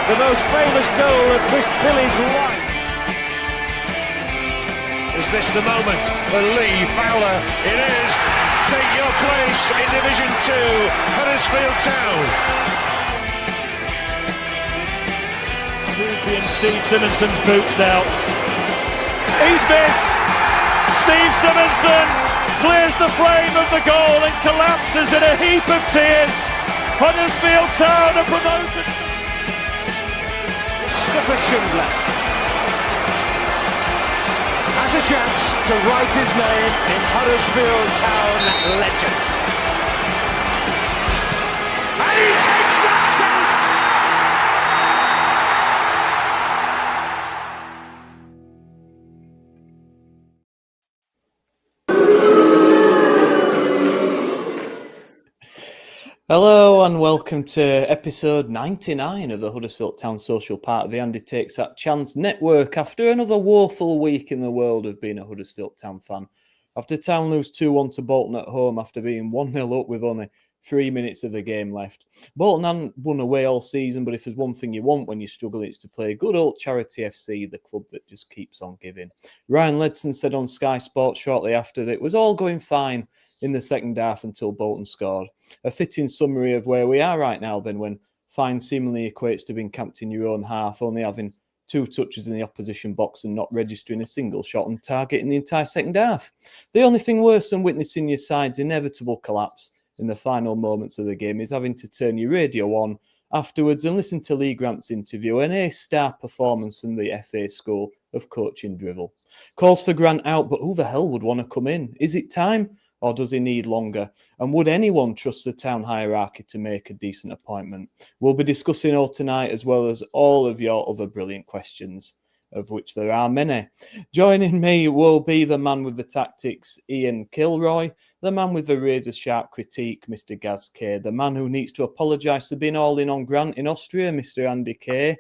the most famous goal of Chris Billy's life. Is this the moment for Lee Fowler? It is. Take your place in Division 2, Huddersfield Town. And Steve Simonson's boots now. He's missed. Steve Simonson clears the frame of the goal and collapses in a heap of tears. Huddersfield Town are promoted. Mustafa Schindler has a chance to write his name in Huddersfield Town legend. And he takes that chance! Hello and welcome to episode 99 of the Huddersfield Town social part of the Andy Takes That Chance network after another woeful week in the world of being a Huddersfield Town fan. After Town lose 2-1 to Bolton at home after being 1-0 up with only 3 minutes of the game left. Bolton hadn't won away all season, but if there's one thing you want when you struggle, it's to play good old Charity FC, the club that just keeps on giving. Ryan Ledson said on Sky Sports shortly after that it was all going fine in the second half until Bolton scored. A fitting summary of where we are right now then, when fine seemingly equates to being camped in your own half, only having 2 touches in the opposition box and not registering a single shot on target in the entire second half. The only thing worse than witnessing your side's inevitable collapse in the final moments of the game is having to turn your radio on afterwards and listen to Lee Grant's interview, an A-star performance from the FA School of Coaching Drivel. Calls for Grant out, but who the hell would want to come in? Is it time? Or does he need longer? And would anyone trust the town hierarchy to make a decent appointment? We'll be discussing all tonight, as well as all of your other brilliant questions, of which there are many. Joining me will be the man with the tactics, Ian Kilroy, the man with the razor-sharp critique, Mr. Gaz Kay, the man who needs to apologise for being all in on Grant in Austria, Mr. Andy Kay,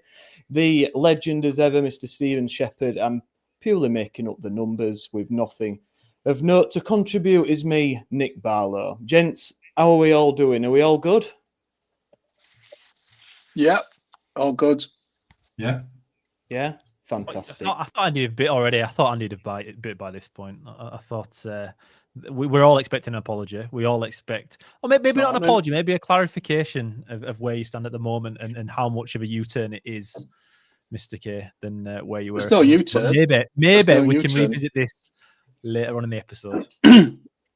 the legend as ever, Mr. Stephen Shepherd, and purely making up the numbers with nothing of note to contribute is me, Nick Barlow. Gents, how are we all doing? Are we all good? Yeah, all good. Yeah, fantastic. I thought I knew a bit already. I thought I knew a bit by this point. I thought we're all expecting an apology. We all expect, or maybe not an apology, maybe a clarification of where you stand at the moment and how much of a U-turn it is, Mr. K, than where you were. There's no U-turn. Maybe we can revisit this later on in the episode.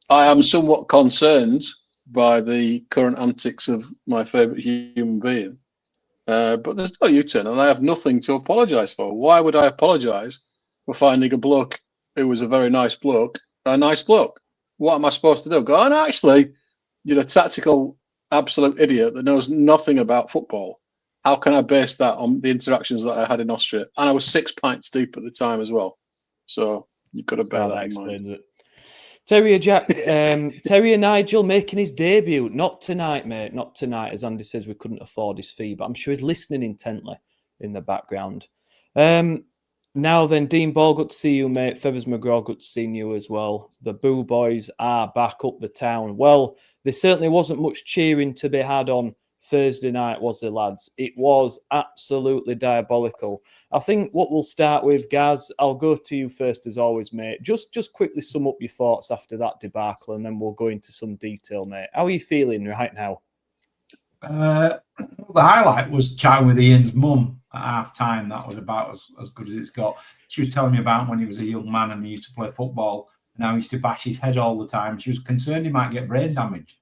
I am somewhat concerned by the current antics of my favourite human being. But there's no U-turn and I have nothing to apologise for. Why would I apologise for finding a bloke who was a very nice bloke a nice bloke? What am I supposed to do? Go, and actually, you're a tactical absolute idiot that knows nothing about football. How can I base that on the interactions that I had in Austria? And I was 6 pints deep at the time as well. So you've got to bear that in mind. It. Terrier Nigel making his debut. Not tonight, mate. Not tonight. As Andy says, we couldn't afford his fee, but I'm sure he's listening intently in the background. Now then, Dean Ball, good to see you, mate. Feathers McGraw, good to see you as well. The Boo Boys are back up the town. Well, there certainly wasn't much cheering to be had on Thursday night, was there, lads? It was absolutely diabolical. I think what we'll start with, Gaz, I'll go to you first as always, mate. Just quickly sum up your thoughts after that debacle and then we'll go into some detail, mate. How are you feeling right now? The highlight was chatting with Ian's mum at half-time. That was about as good as it's got. She was telling me about when he was a young man and he used to play football and now he used to bash his head all the time. She was concerned he might get brain damage.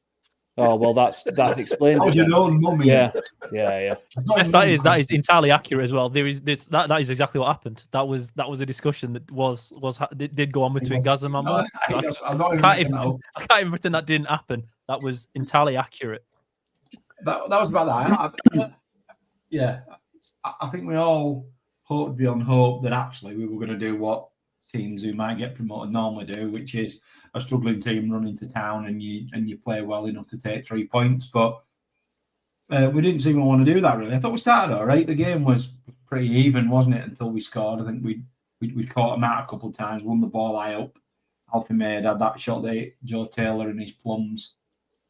Oh, well, that explains it. Your own mum, yeah. That is entirely accurate as well. That is exactly what happened. That was a discussion that did go on between Gaz and my mum. I can't even pretend that didn't happen. That was entirely accurate. That was about that. I think we all hoped beyond hope that actually we were going to do what teams who might get promoted normally do, which is a struggling team run into town and you play well enough to take 3 points. But we didn't seem to want to do that, really. I thought we started all right. The game was pretty even, wasn't it, until we scored. I think we caught them out a couple of times, won the ball high up. Alfie Maid had that shot there, Joe Taylor and his plums.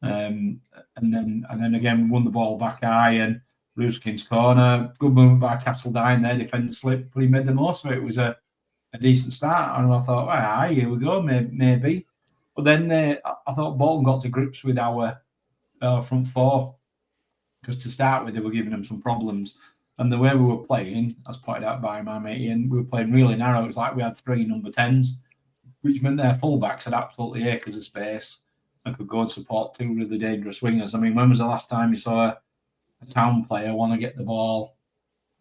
And then again, we won the ball back high and Ruskin's corner. Good movement by Castledine there, defender slip, but he made the most of it. It was a decent start, and I thought, well, here we go, maybe. But then I thought Bolton got to grips with our front four, because to start with, they were giving them some problems. And the way we were playing, as pointed out by my mate Ian, we were playing really narrow. It was like we had 3 number 10s, which meant their fullbacks had absolutely acres of space and could go and support 2 really dangerous wingers. I mean, when was the last time you saw a Town player want to get the ball,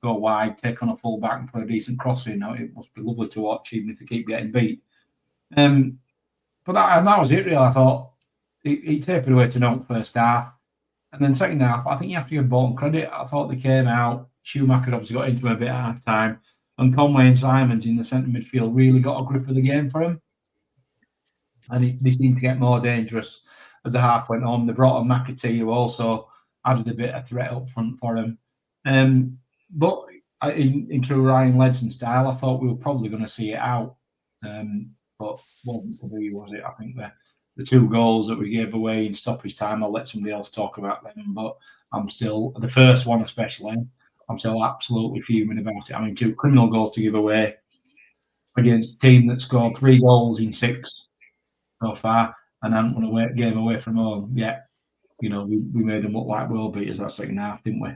go wide, take on a fullback and put a decent cross in? It must be lovely to watch, even if they keep getting beat. But that was it, really. I thought he tapered away to no first half. And then second half, I think you have to give Bolton credit. I thought they came out. Schumacher obviously got into him a bit at half time. And Conway and Simons in the centre midfield really got a grip of the game for him. And they seemed to get more dangerous as the half went on. They brought on McAtee, who also added a bit of threat up front for him. But in true Ryan Ledson style, I thought we were probably going to see it out. But wasn't to be, was it? I think the 2 goals that we gave away in stoppage time, I'll let somebody else talk about them. But I'm still, the first one especially, I'm still absolutely fuming about it. I mean, 2 criminal goals to give away against a team that scored 3 goals in 6 so far and hadn't won a game away from home. Yeah, we made them look like world beaters that second half, didn't we?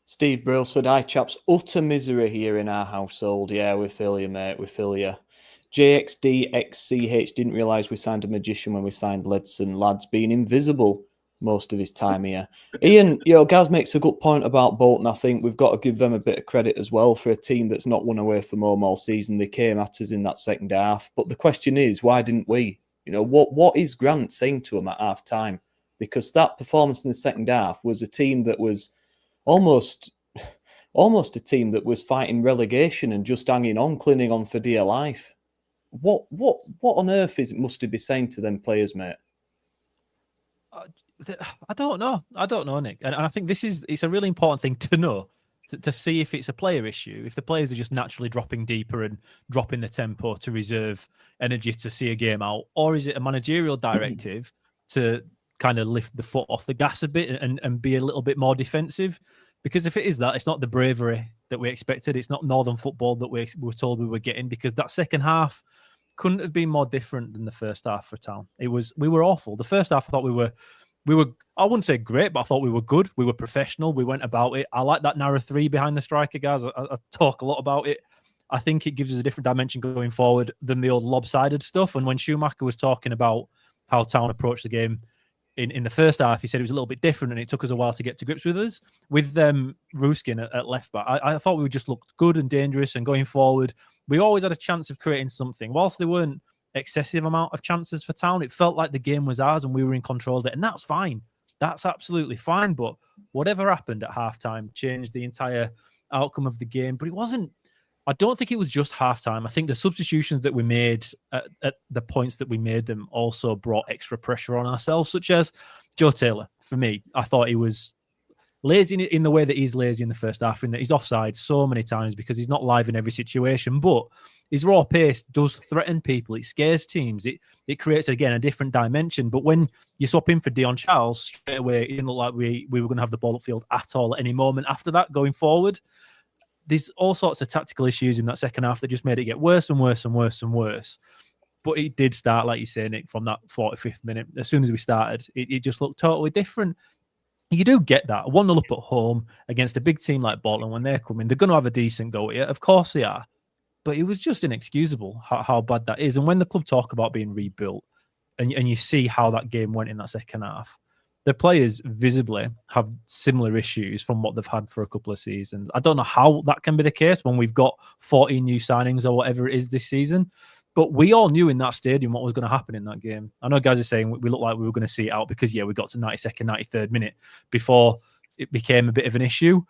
Steve Brailsford, hi chaps. Utter misery here in our household. Yeah, we feel you, mate. We feel you. JXDXCH didn't realise we signed a magician when we signed Ledson. Lad's been invisible most of his time here. Ian, Gaz makes a good point about Bolton. I think we've got to give them a bit of credit as well for a team that's not won away from home all season. They came at us in that second half. But the question is, why didn't we? What is Grant saying to them at half time? Because that performance in the second half was a team that was almost a team that was fighting relegation and just hanging on, clinging on for dear life. What on earth must he be saying to them players, mate? I don't know, Nick. And I think it's a really important thing to know, to see if it's a player issue, if the players are just naturally dropping deeper and dropping the tempo to reserve energy to see a game out, or is it a managerial directive to kind of lift the foot off the gas a bit and be a little bit more defensive? Because if it is that, it's not the bravery that we expected. It's not Northern football that we were told we were getting, because that second half couldn't have been more different than the first half for Town. We were awful. The first half, I thought we were, I wouldn't say great, but I thought we were good. We were professional. We went about it. I like that narrow 3 behind the striker, guys. I talk a lot about it. I think it gives us a different dimension going forward than the old lopsided stuff. And when Schumacher was talking about how Town approached the game in the first half, he said it was a little bit different and it took us a while to get to grips with us. With Ruskin at left back, I thought we just looked good and dangerous, and going forward, we always had a chance of creating something. Whilst there weren't excessive amount of chances for Town, it felt like the game was ours and we were in control of it, and that's fine. That's absolutely fine. But whatever happened at halftime changed the entire outcome of the game. But it wasn't, I don't think it was just halftime. I think the substitutions that we made at the points that we made them also brought extra pressure on ourselves, such as Joe Taylor. For me, I thought he was lazy in the way that he's lazy in the first half, in that he's offside so many times because he's not live in every situation. But his raw pace does threaten people. It scares teams. It creates, again, a different dimension. But when you swap him for Dion Charles, straight away, it didn't look like we were going to have the ball upfield at all at any moment after that going forward. There's all sorts of tactical issues in that second half that just made it get worse and worse and worse and worse. But it did start, like you say, Nick, from that 45th minute. As soon as we started, it just looked totally different. You do get that. 1-0 up at home against a big team like Bolton, when they're coming, they're going to have a decent go at you. Of course they are. But it was just inexcusable how bad that is. And when the club talk about being rebuilt, and you see how that game went in that second half, the players visibly have similar issues from what they've had for a couple of seasons. I don't know how that can be the case when we've got 14 new signings or whatever it is this season. But we all knew in that stadium what was going to happen in that game. I know guys are saying we looked like we were going to see it out because, we got to 92nd, 93rd minute before it became a bit of an issue.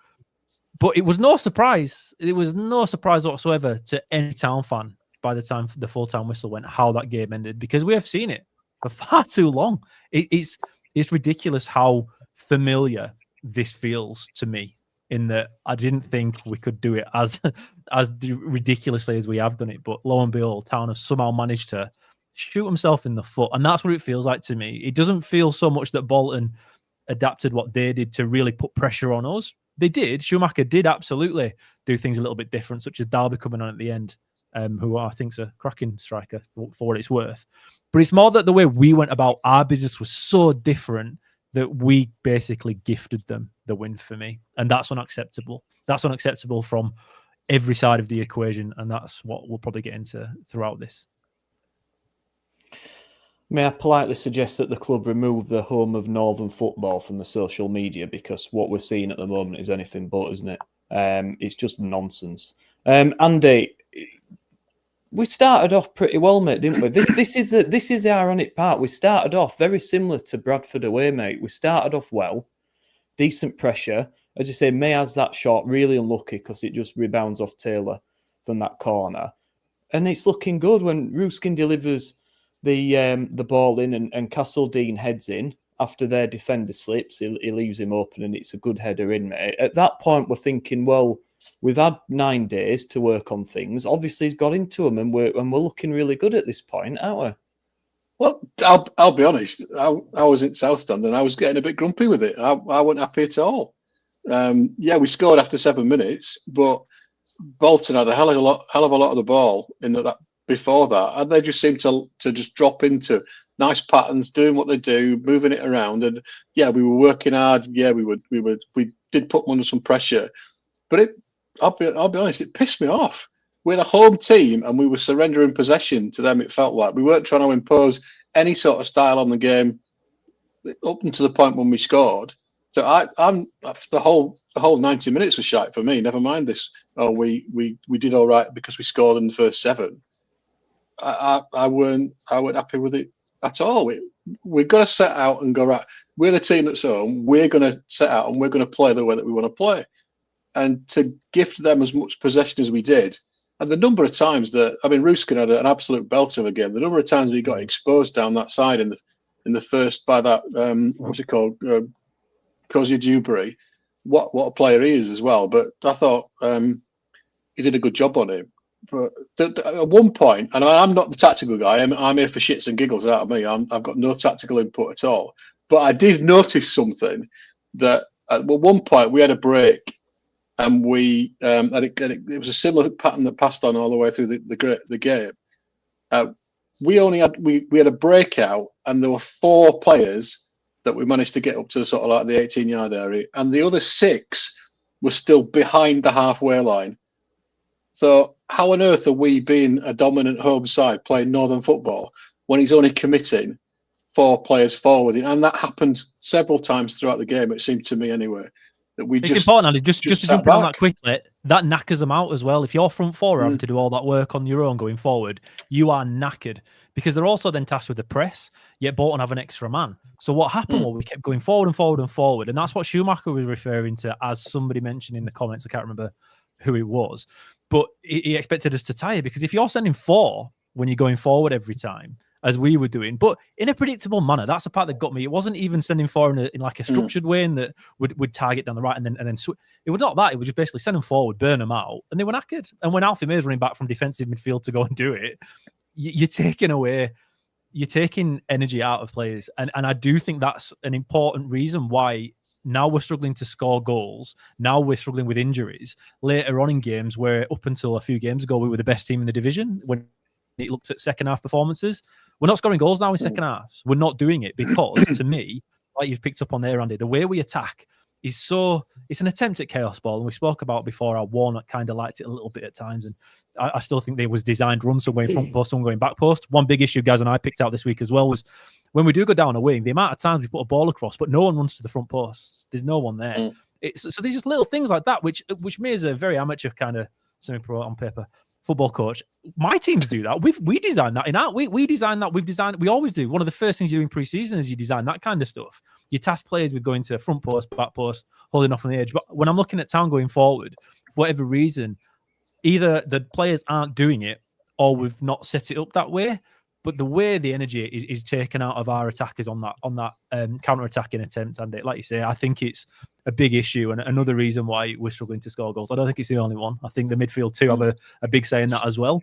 But it was no surprise. It was no surprise whatsoever to any Town fan by the time the full-time whistle went, how that game ended, because we have seen it for far too long. It's ridiculous how familiar this feels to me, in that I didn't think we could do it as ridiculously as we have done it. But lo and behold, Town have somehow managed to shoot himself in the foot. And that's what it feels like to me. It doesn't feel so much that Bolton adapted what they did to really put pressure on us. They did. Schumacher did absolutely do things a little bit different, such as Dalby coming on at the end, who I think's a cracking striker for what it's worth. But it's more that the way we went about our business was so different that we basically gifted them the win for me. And that's unacceptable. That's unacceptable from every side of the equation. And that's what we'll probably get into throughout this. May I politely suggest that the club remove the home of Northern football from the social media, because what we're seeing at the moment is anything but, isn't it? It's just nonsense. Andy, we started off pretty well, mate, didn't we? This is the ironic part. We started off very similar to Bradford away, mate. We started off well, decent pressure. As you say, May has that shot, really unlucky because it just rebounds off Taylor from that corner. And it's looking good when Ruskin delivers the ball in and Castledine heads in after their defender slips. He leaves him open and it's a good header in, mate. At that point, we're thinking, well, we've had 9 days to work on things. Obviously, he's got into them and we're looking really good at this point, aren't we? Well, I'll be honest. I was in South Stand and I was getting a bit grumpy with it. I wasn't happy at all. Yeah, we scored after 7 minutes, but Bolton had a hell of a lot of the ball in that before that, and they just seemed to just drop into nice patterns, doing what they do, moving it around. And yeah, we were working hard. Yeah, we did put them under some pressure, but I'll be honest, it pissed me off. We're the home team, and we were surrendering possession to them. It felt like we weren't trying to impose any sort of style on the game up until the point when we scored. So I'm the whole 90 minutes was shite for me. Never mind this. Oh, we did all right because we scored in the first 7. I weren't happy with it at all. We've got to set out and go, right, we're the team that's home. We're going to set out and we're going to play the way that we want to play. And to gift them as much possession as we did, and the number of times that, I mean, Ruskin had an absolute belter of a game. The number of times we got exposed down that side in the first by that what's it called, Cozy Dewberry. What a player he is as well. But I thought he did a good job on him. But at one point, and I'm not the tactical guy. I'm here for shits and giggles out of me. I've got no tactical input at all. But I did notice something that at one point we had a break, and it was a similar pattern that passed on all the way through the game. We had a breakout, and there were 4 players that we managed to get up to sort of like the 18-yard area, and the other 6 were still behind the halfway line. So how on earth are we being a dominant home side playing Northern football when he's only committing 4 players forward? And that happened several times throughout the game, it seemed to me anyway. That it's important, Andy, just to jump in on that quickly, that knackers them out as well. If your front 4 are having to do all that work on your own going forward, you are knackered, because they're also then tasked with the press, yet Bolton have an extra man. So what happened was we kept going forward and forward and forward, and that's what Schumacher was referring to, as somebody mentioned in the comments. I can't remember who it was. But he expected us to tire, because if you're sending 4 when you're going forward every time, as we were doing, but in a predictable manner, that's the part that got me. It wasn't even sending 4 in like a structured way and that would target down the right and then it was not that. It was just basically send them forward, burn them out, and they were knackered. And when Alfie May's running back from defensive midfield to go and do it, you're taking energy out of players. And I do think that's an important reason why now we're struggling to score goals. Now we're struggling with injuries later on in games, where up until a few games ago, we were the best team in the division when it looked at second half performances. We're not scoring goals now in second halves. We're not doing it because, to me, like you've picked up on there, Andy, the way we attack is it's an attempt at chaos ball. And we spoke about before how Warnock kind of liked it a little bit at times. And I still think there was designed runs, some going front post, some going back post. One big issue, guys, and I picked out this week as well, was when we do go down a wing, the amount of times we put a ball across, but no one runs to the front post. There's no one there. So there's just little things like that, which me as a very amateur kind of semi-pro on paper football coach, my teams do that. We design that we design that. We always do. One of the first things you do in pre-season is you design that kind of stuff. You task players with going to front post, back post, holding off on the edge. But when I'm looking at Town going forward, for whatever reason, either the players aren't doing it or we've not set it up that way. But the way the energy is taken out of our attackers on that counter-attacking attempt, and like you say, I think it's a big issue and another reason why we're struggling to score goals. I don't think it's the only one. I think the midfield too have a big say in that as well,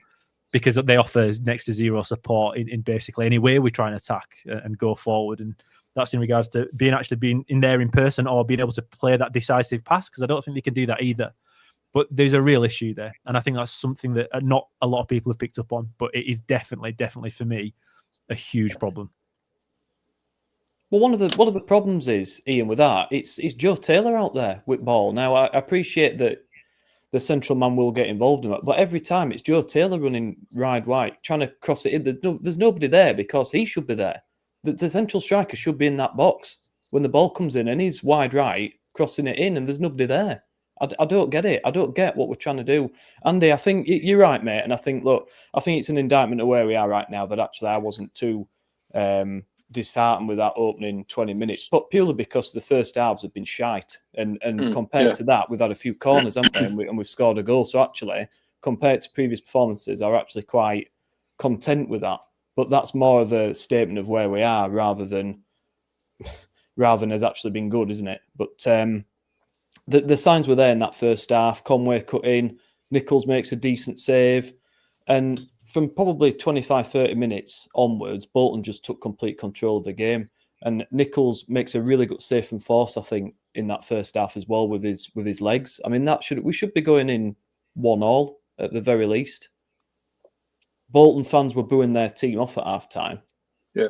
because they offer next to zero support in basically any way we try and attack and go forward. And that's in regards to being in there in person or being able to play that decisive pass, because I don't think they can do that either. But there's a real issue there, and I think that's something that not a lot of people have picked up on, but it is definitely for me a huge problem. Well, one of the problems is, Ian, with that, it's Joe Taylor out there with ball. Now, I appreciate that the central man will get involved in that, but every time it's Joe Taylor running wide, trying to cross it in. There's nobody there because he should be there. The central striker should be in that box when the ball comes in, and he's wide right, crossing it in, and there's nobody there. I don't get it. I don't get what we're trying to do. Andy, I think you're right, mate. And I think it's an indictment of where we are right now that actually I wasn't too disheartened with that opening 20 minutes, but purely because the first halves have been shite. And compared to that, we've had a few corners, haven't we? And we've scored a goal. So actually, compared to previous performances, I'm actually quite content with that. But that's more of a statement of where we are rather than has actually been good, isn't it? But the signs were there in that first half. Conway cut in, Nichols makes a decent save, and from probably 25-30 minutes onwards, Bolton just took complete control of the game. And Nichols makes a really good save from force, I think, in that first half as well with his legs. I mean, we should be going in 1-1 at the very least. Bolton fans were booing their team off at half time. Yeah.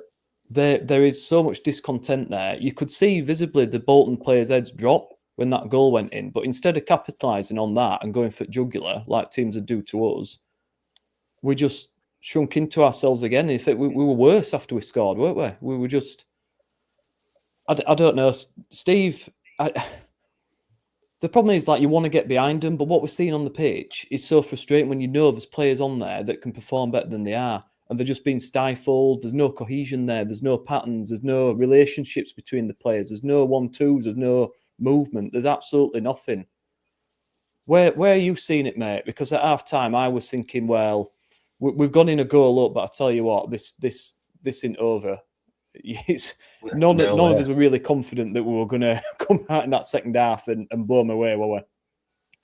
There is so much discontent there. You could see visibly the Bolton players' heads drop when that goal went in. But instead of capitalising on that and going for jugular, like teams would do to us, we just shrunk into ourselves again. In fact, we were worse after we scored, weren't we? We were just... I don't know. Steve, the problem is, like, you want to get behind them, but what we're seeing on the pitch is so frustrating when you know there's players on there that can perform better than they are, and they're just being stifled. There's no cohesion there. There's no patterns. There's no relationships between the players. There's no 1-2s. There's no movement. There's absolutely nothing. Where are you seeing it, mate? Because at half time I was thinking, well, we've gone in a goal up, but I tell you what, this isn't over. None of us were really confident that we were going to come out in that second half and blow them away, were we?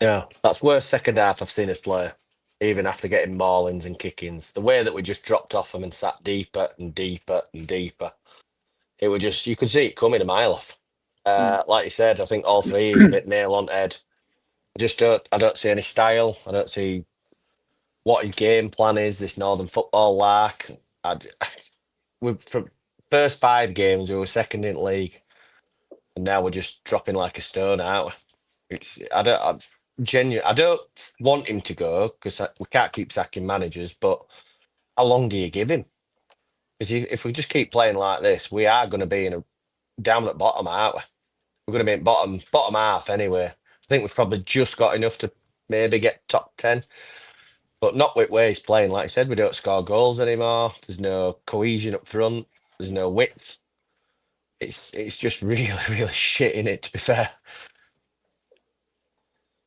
Yeah, that's worst second half I've seen us play, even after getting maulings and kickings. The way that we just dropped off them and sat deeper and deeper and deeper. It was just, you could see it coming a mile off. Like you said, I think all three hit nail on head. I don't see any style. I don't see what his game plan is, this Northern football lark. From first 5 games, we were second in the league, and now we're just dropping like a stone out. I don't want him to go because we can't keep sacking managers, but how long do you give him? Because if we just keep playing like this, we are going to be down at bottom, aren't we? We're going to be in bottom half anyway. I think we've probably just got enough to maybe get top 10, but not with where he's playing. Like I said, we don't score goals anymore. There's no cohesion up front. There's no width. It's just really, really shit in it, to be fair.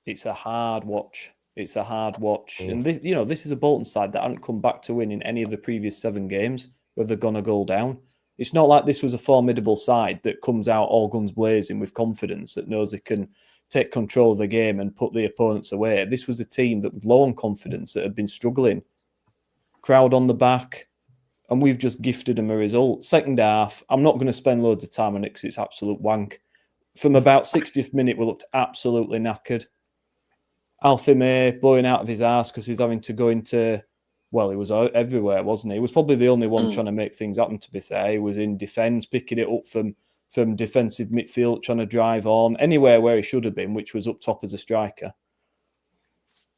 It's a hard watch. And this is a Bolton side that hadn't come back to win in any of the previous 7 games where they've gone a goal down. It's not like this was a formidable side that comes out all guns blazing with confidence, that knows it can take control of the game and put the opponents away. This was a team that was low on confidence, that had been struggling. Crowd on the back, and we've just gifted them a result. Second half, I'm not going to spend loads of time on it because it's absolute wank. From about 60th minute, we looked absolutely knackered. Alfie May blowing out of his arse because he's having to go into... Well, he was everywhere, wasn't he? He was probably the only one trying to make things happen, to be fair. He was in defence, picking it up from defensive midfield, trying to drive on anywhere where he should have been, which was up top as a striker.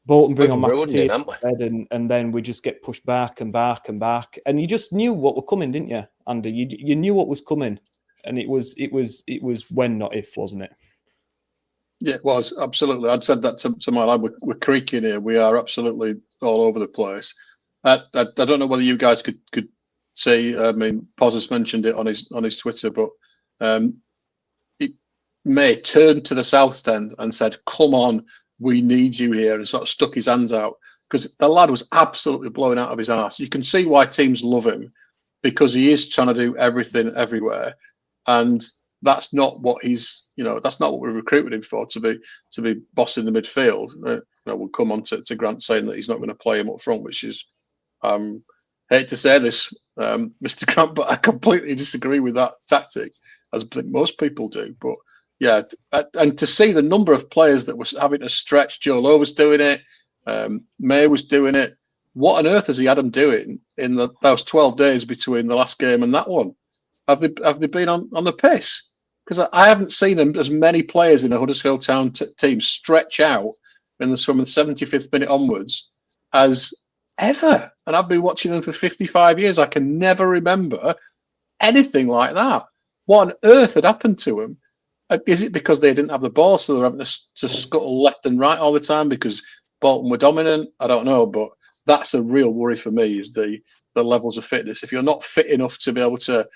Bolton bring on McAtee, and then we just get pushed back and back and back. And you just knew what were coming, didn't you, Andy? You knew what was coming, and it was when, not if, wasn't it? Yeah, it was, absolutely. I'd said that to my lad. We're creaking here. We are absolutely all over the place. I don't know whether you guys could see. I mean, Pozos mentioned it on his Twitter, but May turned to the south stand and said, "Come on, we need you here," and sort of stuck his hands out because the lad was absolutely blowing out of his arse. You can see why teams love him because he is trying to do everything everywhere, and that's not what that's not what we recruited him for, to be bossing the midfield. We'll come on to Grant saying that he's not going to play him up front, which is hate to say this, Mr. Grant, but I completely disagree with that tactic, as I think most people do. But yeah, and to see the number of players that was having to stretch, Joe Lowe was doing it, May was doing it. What on earth has he had them doing in those 12 days between the last game and that one? Have they been on the piss? Because I haven't seen them as many players in a Huddersfield Town team stretch out from the 75th minute onwards as ever. And I've been watching them for 55 years. I can never remember anything like that. What on earth had happened to them? Is it because they didn't have the ball, so they're having to scuttle left and right all the time because Bolton were dominant? I don't know, but that's a real worry for me, is the levels of fitness. If you're not fit enough to be able to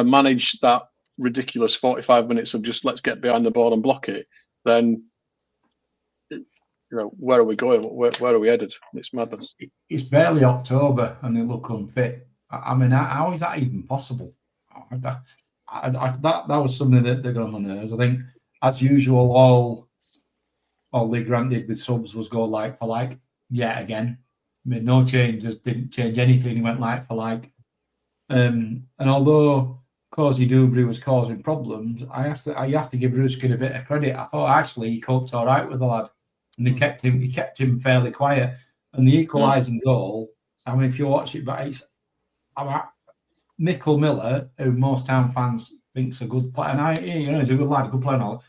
manage that ridiculous 45 minutes of just let's get behind the ball and block it, then where are we going? Where are we headed? It's madness. It's barely October and they look unfit. I mean, how is that even possible? That was something that got on my nerves. I think, as usual, all Lee Grant did with subs was go like for like yet again. Made no changes, didn't change anything. He went like for like. And although Cozy Dubry was causing problems, I have to give Ruskin a bit of credit. I thought actually he coped all right with the lad, and he kept him fairly quiet. And the equalising goal, I mean, if you watch it, but it's Mikel Miller, who most Town fans think's a good player, and he's a good lad, a good player. And all.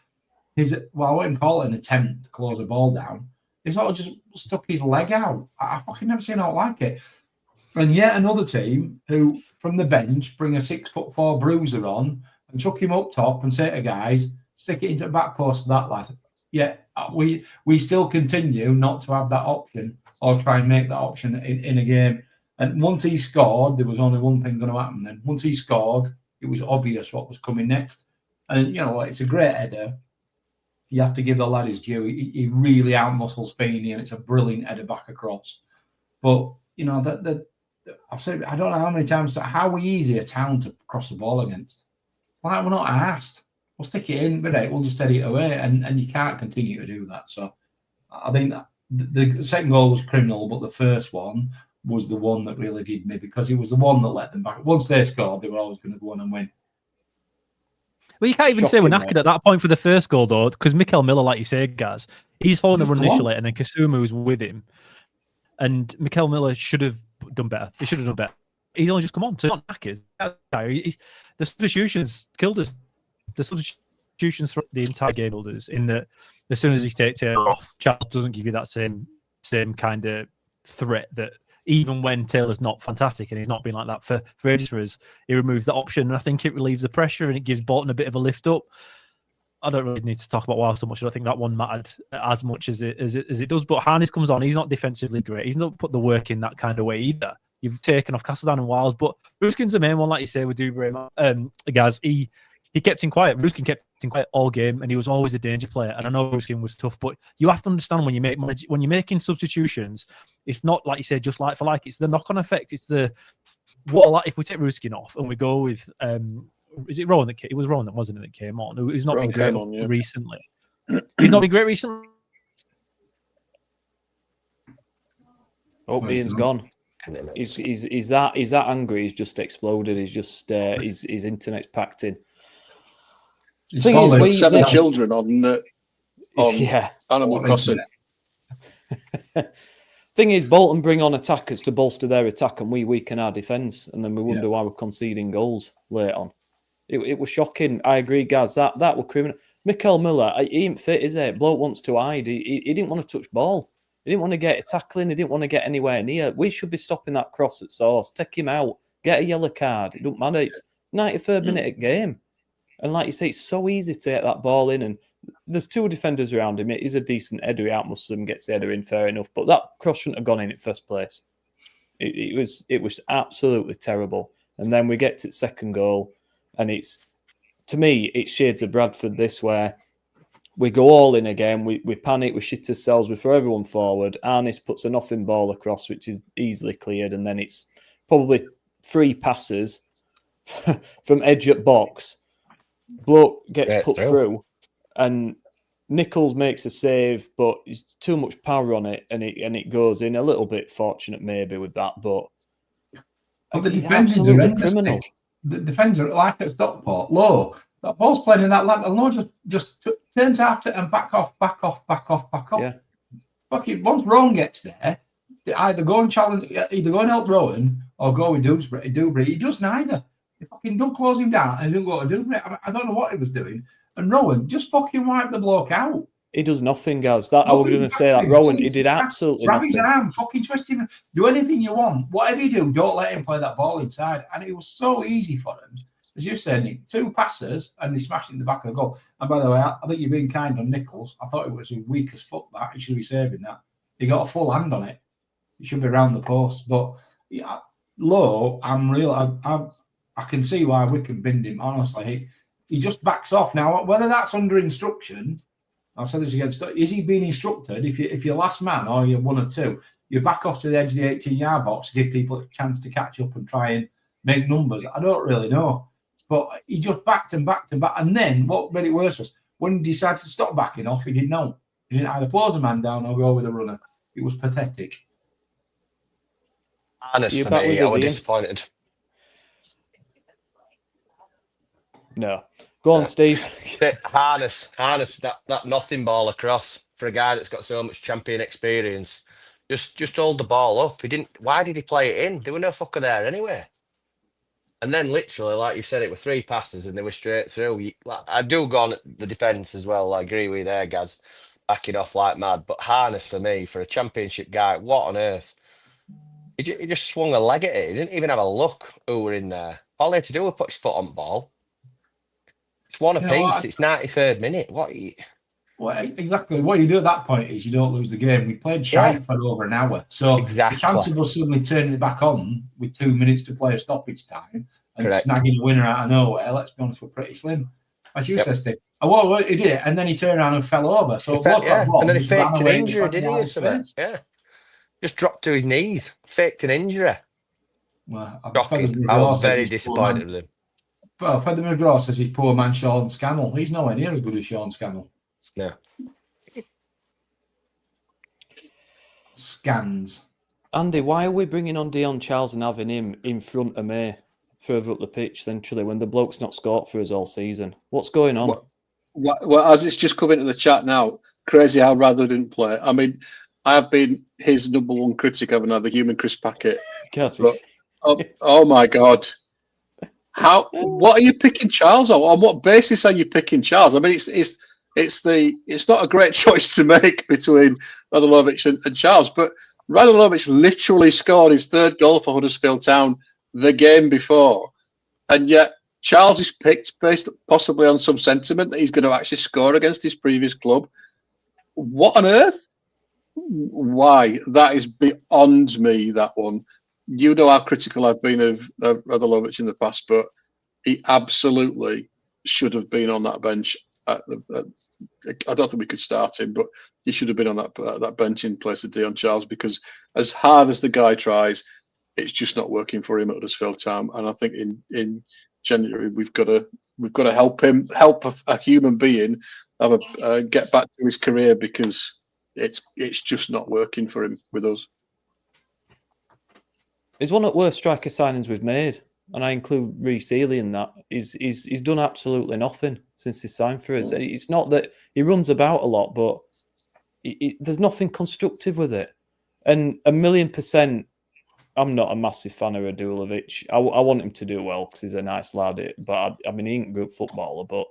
I wouldn't call it an attempt to close the ball down. He sort of just stuck his leg out. I fucking never seen out like it. And yet another team who, from the bench, bring a 6'4" bruiser on and chuck him up top and say to guys, stick it into the back post for that lad. Yet we still continue not to have that option or try and make that option in a game. And once he scored, there was only one thing going to happen then. Once he scored, it was obvious what was coming next. And, it's a great header. You have to give the lad his due. He really out-muscles Feeney, and it's a brilliant header back across. But, I've said, I don't know how many times, how easy a Town to cross the ball against. Like, we're not asked. We'll stick it in, but we'll just head it away. And you can't continue to do that. So I think the second goal was criminal, but the first one was the one that really did me, because it was the one that let them back. Once they scored, they were always going to go on and win. Well, you can't even say we're knackered at that point for the first goal, though, because Mikel Miller, like you say, Gaz, he's following the run initially, and then Kasuma was with him. And Mikel Miller should have done better. He should have done better. He's only just come on, so he's not knackered. The substitutions killed us. The substitutions for the entire game killed us, in that as soon as he takes Taylor off, Charles doesn't give you that same kind of threat that even when Taylor's not fantastic, and he's not been like that for ages for us, he removes that option, and I think it relieves the pressure and it gives Bolton a bit of a lift up. I don't really need to talk about Wiles so much. I don't think that one mattered as much as it does. But Harness comes on. He's not defensively great. He's not put the work in that kind of way either. You've taken off Castledan and Wiles, but Ruskin's the main one, like you say, with Dubry. Guys, he kept him quiet. Ruskin kept him quiet all game, and he was always a danger player. And I know Ruskin was tough, but you have to understand when you're making substitutions, it's not like you say just like for like. It's the knock-on effect. It's if we take Ruskin off and we go with is it Rowan it was Rowan that wasn't it that came on? He's not been great recently. He's not been great recently. Oh, Ian's gone. He's that angry. He's just exploded. He's just his internet's packed in. The thing is, with 7 children on Animal Crossing. Thing is, Bolton bring on attackers to bolster their attack, and we weaken our defence, and then we wonder why we're conceding goals late on. It was shocking. I agree, Gaz. That were criminal. Mikel Miller, he ain't fit, is it? Bloke wants to hide. He didn't want to touch ball. He didn't want to get a tackling. He didn't want to get anywhere near. We should be stopping that cross at source. Take him out. Get a yellow card. It don't matter. It's 93rd minute game. And like you say, it's so easy to get that ball in. And there's 2 defenders around him. He's a decent header. He outmuscles him, gets the header in, fair enough. But that cross shouldn't have gone in first place. It was absolutely terrible. And then we get to the second goal. And to me, it's shades of Bradford this, where we go all in again. We panic, we shit ourselves, we throw everyone forward. Arnis puts a nothing ball across, which is easily cleared. And then it's probably 3 passes from edge at box. Bloke gets put through, and Nichols makes a save, but it's too much power on it, and it goes in. A little bit fortunate maybe with that, but But the He's defenders are absolutely horrendous. criminal. The defenders are like at Stockport, low. That ball's played in that lap, and Lowe just turns after and back off. Yeah. Fucking once Rowan gets there, they either go and challenge, either go and help Rowan or go with Dewberry. He does neither. They fucking don't close him down and he don't go to Dewberry. I don't know what he was doing. And Rowan just fucking wiped the bloke out. He does nothing, guys. I was going to say that. Rowan, he did absolutely grab nothing. His arm, fucking twist him. Do anything you want. Whatever you do, don't let him play that ball inside. And it was so easy for him. As you said, Nick, 2 passes and he smashed it in the back of the goal. And by the way, I think you're being kind on Nichols. I thought it was a weak as fuck that. He should be saving that. He got a full hand on it. It should be around the post. But yeah, Lowe, I can see why Wickham binned him, honestly. He just backs off. Now, whether that's under instruction, I'll say this again, is he being instructed? If you're last man or you're one of two, you back off to the edge of the 18-yard box to give people a chance to catch up and try and make numbers. I don't really know. But he just backed and backed and backed. And then what made it worse was when he decided to stop backing off, he didn't know. He didn't either close a man down or go with a runner. It was pathetic. Honest for me, I was disappointed. No. Go on, Steve. Harness that nothing ball across for a guy that's got so much champion experience. Just hold the ball up. Why did he play it in? There were no fucker there anyway. And then literally, like you said, it were 3 passes and they were straight through. I do go on at the defence as well. I agree with you there, Gaz. Backing off like mad. But Harness, for me, for a championship guy, what on earth? He just swung a leg at it. He didn't even have a look who were in there. All he had to do was put his foot on the ball. It's one apiece. It's 93rd minute. Well, exactly. What you do at that point is you don't lose the game. We played shite for over an hour. So exactly. The chance of us suddenly turning it back on with 2 minutes to play a stoppage time and snagging a winner out of nowhere, let's be honest, we're pretty slim. As you said, Steve. Well, he did it, and then he turned around and fell over. So and then he faked an injury, did he? Or something? Yeah. Just dropped to his knees. Faked an injury. Well, I was very disappointed with him. Well, Fred McGraw says he's poor man Sean Scannell. He's nowhere near as good as Sean Scannell. No. Scans. Andy, why are we bringing on Dion Charles and having him in front of me further up the pitch centrally when the bloke's not scored for us all season? What's going on? Well, as it's just come into the chat now, crazy how Radler didn't play. I mean, I've been his number one critic, haven't I? The human Chris Packett. Oh my God. What are you picking Charles on? On what basis are you picking Charles? I mean, it's not a great choice to make between Radulowicz and Charles, but Radulowicz literally scored his 3rd goal for Huddersfield Town the game before, and yet Charles is picked based possibly on some sentiment that he's going to actually score against his previous club. What on earth? Why? That is beyond me, that one. You know how critical I've been of Radulowicz in the past, but he absolutely should have been on that bench. I don't think we could start him, but he should have been on that bench in place of Dion Charles, because as hard as the guy tries, it's just not working for him at Huddersfield Town. And I think in January we've got to help him, help a human being get back to his career, because it's just not working for him with us. He's one of the worst striker signings we've made, and I include Reece Ely in that. He's done absolutely nothing since he signed for us. It's not that he runs about a lot, but there's nothing constructive with it. And 1,000,000%, I'm not a massive fan of Radulowicz. I want him to do well because he's a nice lad. But I mean, he ain't a good footballer, but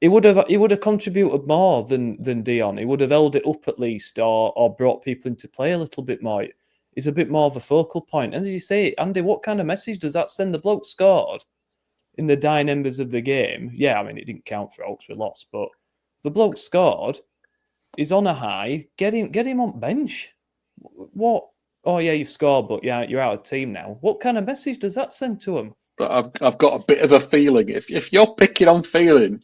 he would have contributed more than Dion. He would have held it up at least, or brought people into play a little bit more. Is a bit more of a focal point. And as you say, Andy, what kind of message does that send? The bloke scored in the dying embers of the game. Yeah, I mean, it didn't count for Oaks, we lost, but the bloke scored. He's on a high. Get him on bench. What? Oh, yeah, you've scored, but yeah, you're out of team now. What kind of message does that send to him? But I've got a bit of a feeling. If you're picking on feeling,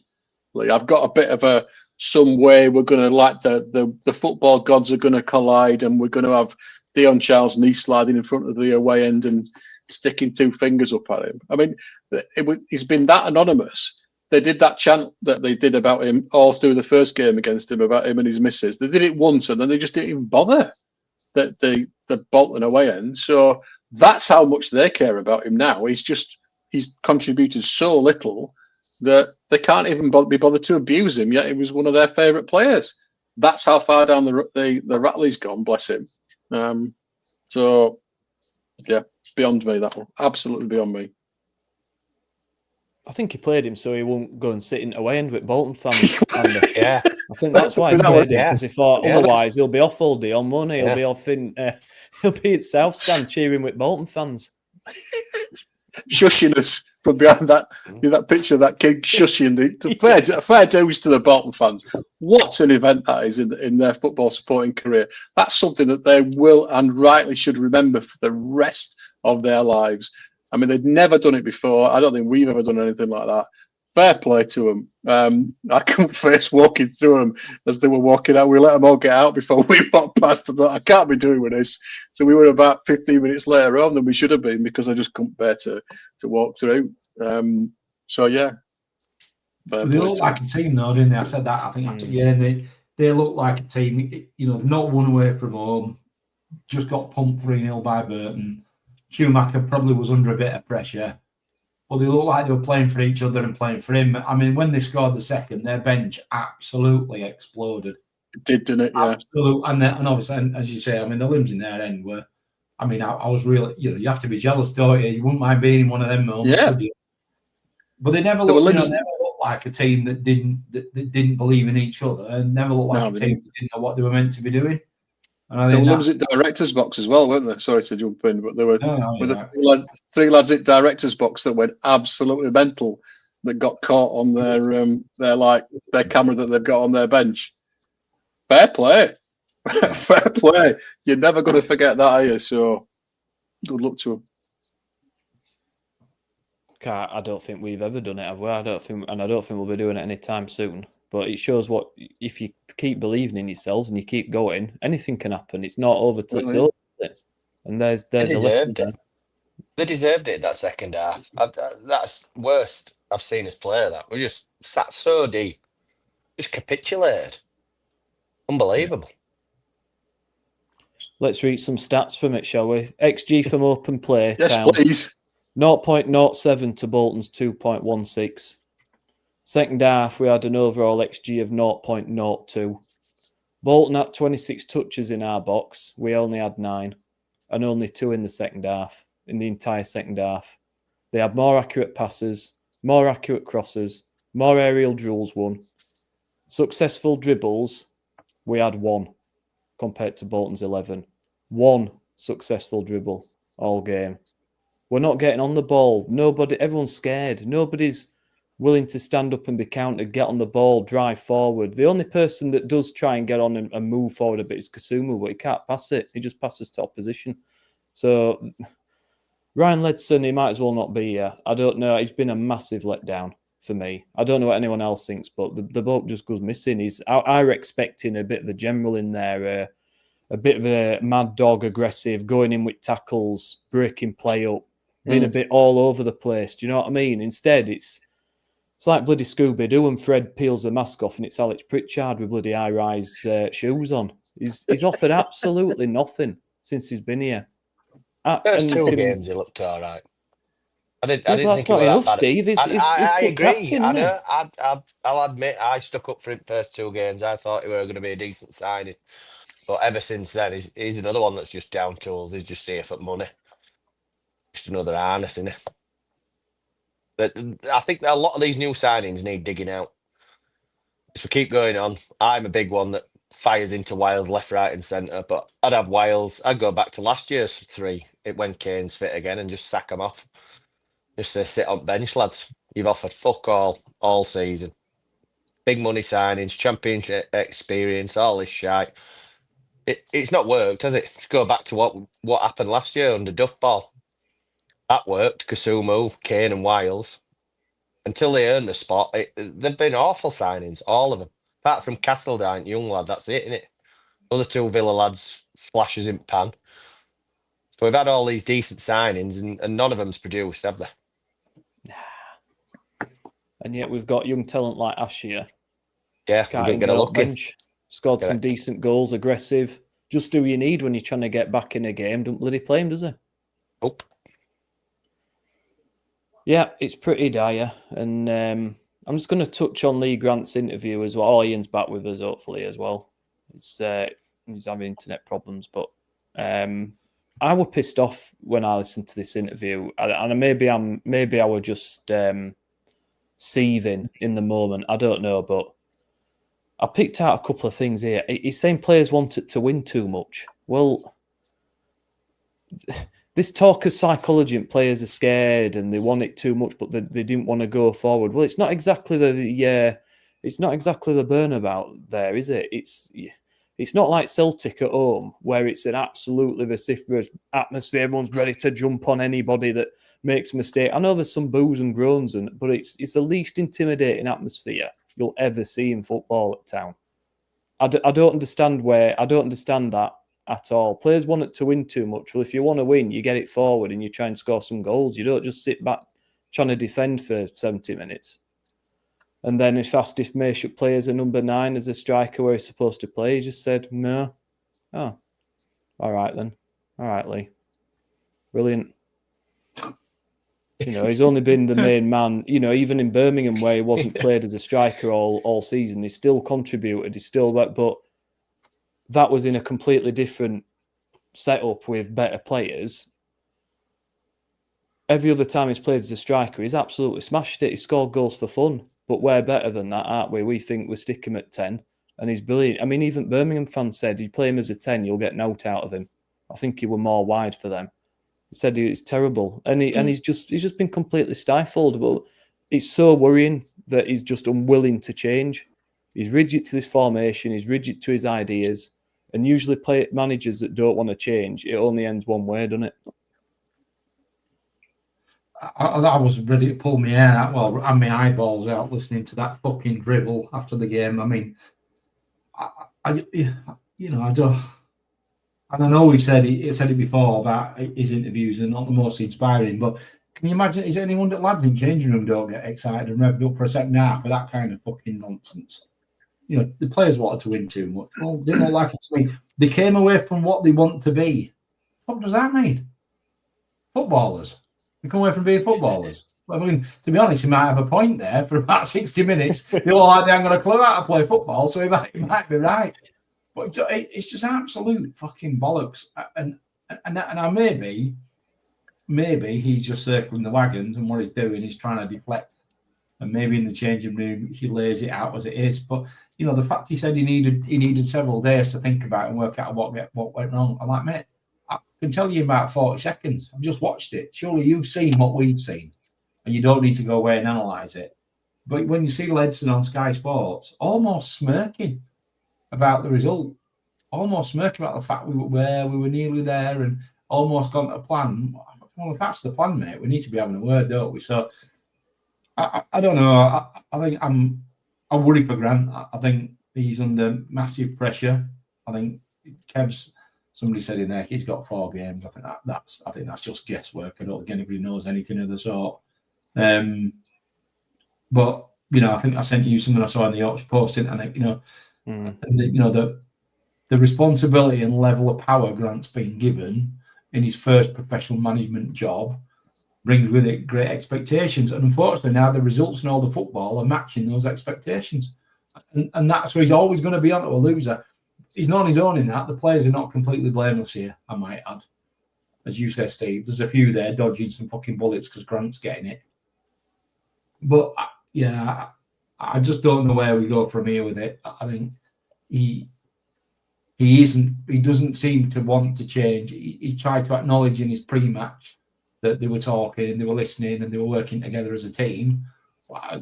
like, I've got a bit of some way we're going to, like, the football gods are going to collide, and we're going to have Dion Charles knee sliding in front of the away end and sticking 2 fingers up at him. I mean, he's been that anonymous. They did that chant that they did about him all through the first game against him, about him and his missus. They did it once, and then they just didn't even bother the Bolton away end. So That's how much they care about him now. He's contributed so little that they can't even be bothered to abuse him. Yet he was one of their favourite players. That's how far down the rattle he's gone. Bless him. So yeah, beyond me, that one. Absolutely beyond me. I think he played him so he won't go and sit in away end with Bolton fans. Yeah. I think that's why he played him, because he thought otherwise he'll be off all day on money. He'll be off in, he'll be at South Stand cheering with Bolton fans. Shushing us from behind that picture of that kid shushing. Fair dues to the Bolton fans. What an event that is in their football supporting career. That's something that they will and rightly should remember for the rest of their lives. I mean, they'd never done it before. I don't think we've ever done anything like that. Fair play to them. I couldn't face walking through them as they were walking out. We let them all get out before we walked past. I thought, I can't be doing with this. So we were about 15 minutes later on than we should have been, because I just couldn't bear to walk through. So, yeah. They look like a team, though, didn't they? I said that, I think, after they look like a team. Not won away from home, just got pumped 3-0 by Burton. Schumacher probably was under a bit of pressure. Well, they looked like they were playing for each other and playing for him. I mean, when they scored the second, their bench absolutely exploded. It did, didn't it? Yeah. Absolutely. And obviously, and as you say, I mean, the limbs in their end were, I mean, I was really, you have to be jealous, don't you? You wouldn't mind being in one of them moments, would you? But they never looked, never looked like a team that didn't believe in each other, and never looked like a team that didn't know what they were meant to be doing. And there were limbs at director's box as well, weren't there? Sorry to jump in, but there were three lads at director's box that went absolutely mental, that got caught on their camera that they've got on their bench. Fair play. Fair play. You're never going to forget that, are you? So good luck to them. I don't think we've ever done it, have we? I don't think we'll be doing it anytime soon. But it shows what, if you keep believing in yourselves and you keep going, anything can happen. It's not over till it's over, is it? And there's a lesson there. They deserved it that second half. That's worst I've seen us play. That we just sat so deep, just capitulated. Unbelievable. Let's read some stats from it, shall we? XG from open play. Yes, Town, please. 0.07 to Bolton's 2.16. Second half, we had an overall XG of 0.02. Bolton had 26 touches in our box. We only had 9, and only 2 in the second half, in the entire second half. They had more accurate passes, more accurate crosses, more aerial duels won. Successful dribbles, we had 1 compared to Bolton's 11. 1 successful dribble all game. We're not getting on the ball. Everyone's scared. Nobody's willing to stand up and be counted, get on the ball, drive forward. The only person that does try and get on and move forward a bit is Kasumu, but he can't pass it. He just passes to opposition. So Ryan Ledson, he might as well not be here. I don't know. He's been a massive letdown for me. I don't know what anyone else thinks, but the bloke just goes missing. I'm expecting a bit of the general in there, a bit of a mad dog, aggressive, going in with tackles, breaking play up, being a bit all over the place. Do you know what I mean? Instead, it's like bloody Scooby-Doo and Fred peels the mask off and it's Alex Pritchard with bloody high-rise shoes on. He's offered absolutely nothing since he's been here. First 2 games, he looked all right. I didn't think that's not enough, Steve. I agree. Captain, I know. I'll admit, I stuck up for him first 2 games. I thought he were going to be a decent signing. But ever since then, he's another one that's just down tools. He's just here for money. Just another harness, isn't it? But I think that a lot of these new signings need digging out. If we keep going on, I'm a big one that fires into Wiles left, right, and centre. But I'd have Wiles. I'd go back to last year's 3 when Kane's fit again and just sack them off. Just say, sit on bench, lads. You've offered fuck all season. Big money signings, championship experience, all this shite. It's not worked, has it? Just go back to what happened last year under Duffball. That worked, Kasumu, Kane and Wiles. Until they earned the spot, they've been awful signings, all of them. Apart from Castledine, young lad, that's it, innit? Other 2 Villa lads, flashes in pan. So we've had all these decent signings and none of them's produced, have they? And yet we've got young talent like Ash here. Yeah, we didn't get a look in. Scored some decent goals, aggressive. Just who you need when you're trying to get back in a game. Don't bloody play him, does he? Nope. Yeah, it's pretty dire. And I'm just going to touch on Lee Grant's interview as well. Oh, Ian's back with us, hopefully, as well. He's having internet problems. But I was pissed off when I listened to this interview. And maybe I was just seething in the moment. I don't know. But I picked out a couple of things here. He's saying players wanted to win too much. Well, this talk of psychology and players are scared and they want it too much, but they didn't want to go forward. Well, it's not exactly the burnabout there, is it? It's not like Celtic at home where it's an absolutely vociferous atmosphere. Everyone's ready to jump on anybody that makes a mistake. I know there's some boos and groans, but it's the least intimidating atmosphere you'll ever see in football at Town. I don't understand that at all. Players want it to win too much. Well, if you want to win, you get it forward and you try and score some goals. You don't just sit back trying to defend for 70 minutes. And then if asked if May should play as a number 9 as a striker where he's supposed to play, he just said, no. Oh, all right then. All right, Lee. Brilliant. He's only been the main man. Even in Birmingham where he wasn't played as a striker all season, he still contributed. He's still that, but that was in a completely different setup with better players. Every other time he's played as a striker, he's absolutely smashed it. He scored goals for fun. But we're better than that, aren't we? We think we stick him at 10, and he's brilliant. I mean, even Birmingham fans said, you play him as a 10, you'll get no out of him. I think he were more wide for them. He said it's terrible. And he's just been completely stifled. But it's so worrying that he's just unwilling to change. He's rigid to this formation. He's rigid to his ideas. And usually managers that don't want to change, it only ends one way, doesn't it? I was ready to pull my hair out. Well, and my eyeballs out listening to that fucking dribble after the game. I mean, I don't. And I know he said it before about his interviews are not the most inspiring, but can you imagine? Is there anyone that lads in changing room don't get excited and revved up for a second half for that kind of fucking nonsense? The players wanted to win too much. Well, they don't like it to me. They came away from what they want to be. What does that mean? Footballers. They come away from being footballers. I mean, to be honest, he might have a point there for about 60 minutes. They're all like, they haven't got a clue how to play football, so he might be right. But it's just absolute fucking bollocks. And I maybe he's just circling the wagons, and what he's doing is trying to deflect. And maybe in the changing room he lays it out as it is. But the fact he said he needed several days to think about it and work out what went wrong. I'm like, mate, I can tell you in about 40 seconds. I've just watched it. Surely you've seen what we've seen, and you don't need to go away and analyse it. But when you see Ledson on Sky Sports, almost smirking about the result, almost smirking about the fact we were nearly there, and almost gone to plan. Well, if that's the plan, mate, we need to be having a word, don't we? So I don't know. I think I worry for Grant. I think he's under massive pressure. I think somebody said in there he's got 4 games. I think that's just guesswork. I don't think anybody knows anything of the sort. But I think I sent you something I saw in the Ops posting, and the responsibility and level of power Grant's been given in his first professional management job brings with it great expectations. And unfortunately, now the results and all the football are matching those expectations. And that's where he's always going to be on to a loser. He's not on his own in that. The players are not completely blameless here, I might add. As you said, Steve, there's a few there dodging some fucking bullets because Grant's getting it. But, I just don't know where we go from here with it. I think he doesn't seem to want to change. He tried to acknowledge in his pre-match that they were talking and they were listening and they were working together as a team.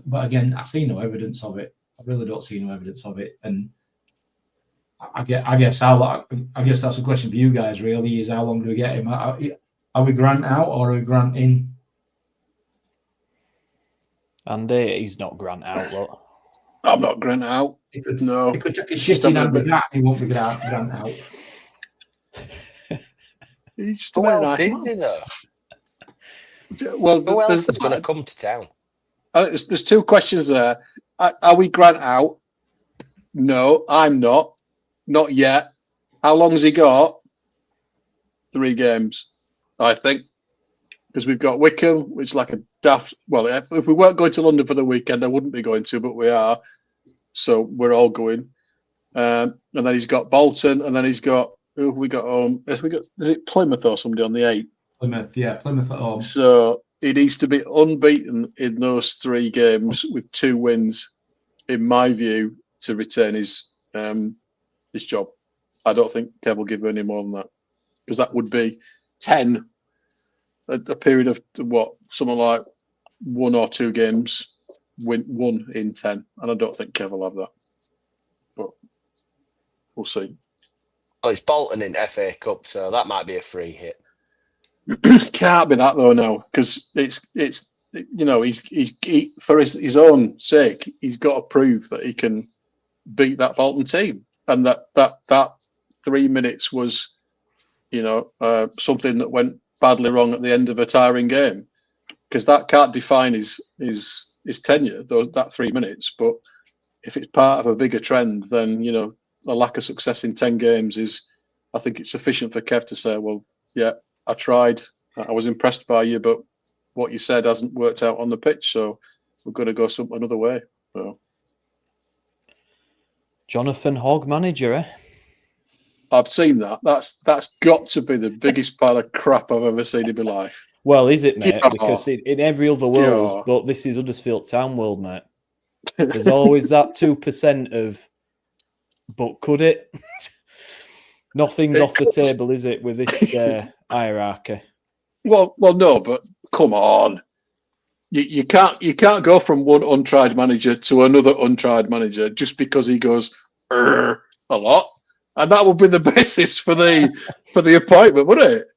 But again, I see no evidence of it. I really don't see no evidence of it. And I guess that's a question for you guys, really, is how long do we get him? Are we Grant out or are we Grant in? And he's not Grant out, look. I'm not Grant out. No. He could take his shit in and be that, he won't be Grant out. He's just a very nice man. Well, who else is going to come to Town? There's 2 questions there. Are we Grant out? No, I'm not. Not yet. How long has he got? 3 games, I think. because we've got Wickham, which is like a daft. Well, if we weren't going to London for the weekend, I wouldn't be going to, but we are. So we're all going. And then he's got Bolton, and then he's got who have we got home? Is it Plymouth or somebody on the 8th? Plymouth at home. So he needs to be unbeaten in those 3 games with 2 wins, in my view, to retain his job. I don't think Kev will give any more than that, because that would be 10, a period of what, something like 1 or 2 games, win 1 in 10, and I don't think Kev will have that. But we'll see. Oh, it's Bolton in FA Cup, so that might be a free hit. Can't be that though, no, because it's he's for his own sake, he's got to prove that he can beat that Bolton team, and that 3 minutes was, something that went badly wrong at the end of a tiring game, because that can't define his tenure, that 3 minutes. But if it's part of a bigger trend, then a lack of success in 10 games is, I think it's sufficient for Kev to say, well, yeah, I tried, I was impressed by you, but what you said hasn't worked out on the pitch, so we're going to go another way. So. Jonathan Hogg manager, eh? I've seen that. That's got to be the biggest pile of crap I've ever seen in my life. Well, is it, mate? Yeah. Because in every other world, but this is Huddersfield Town world, mate. There's always that 2% of, but could it? Nothing's off the table, is it, with this hierarchy? Well, no, but come on. You can't go from one untried manager to another untried manager just because he goes a lot, and that would be the basis for the appointment, wouldn't it?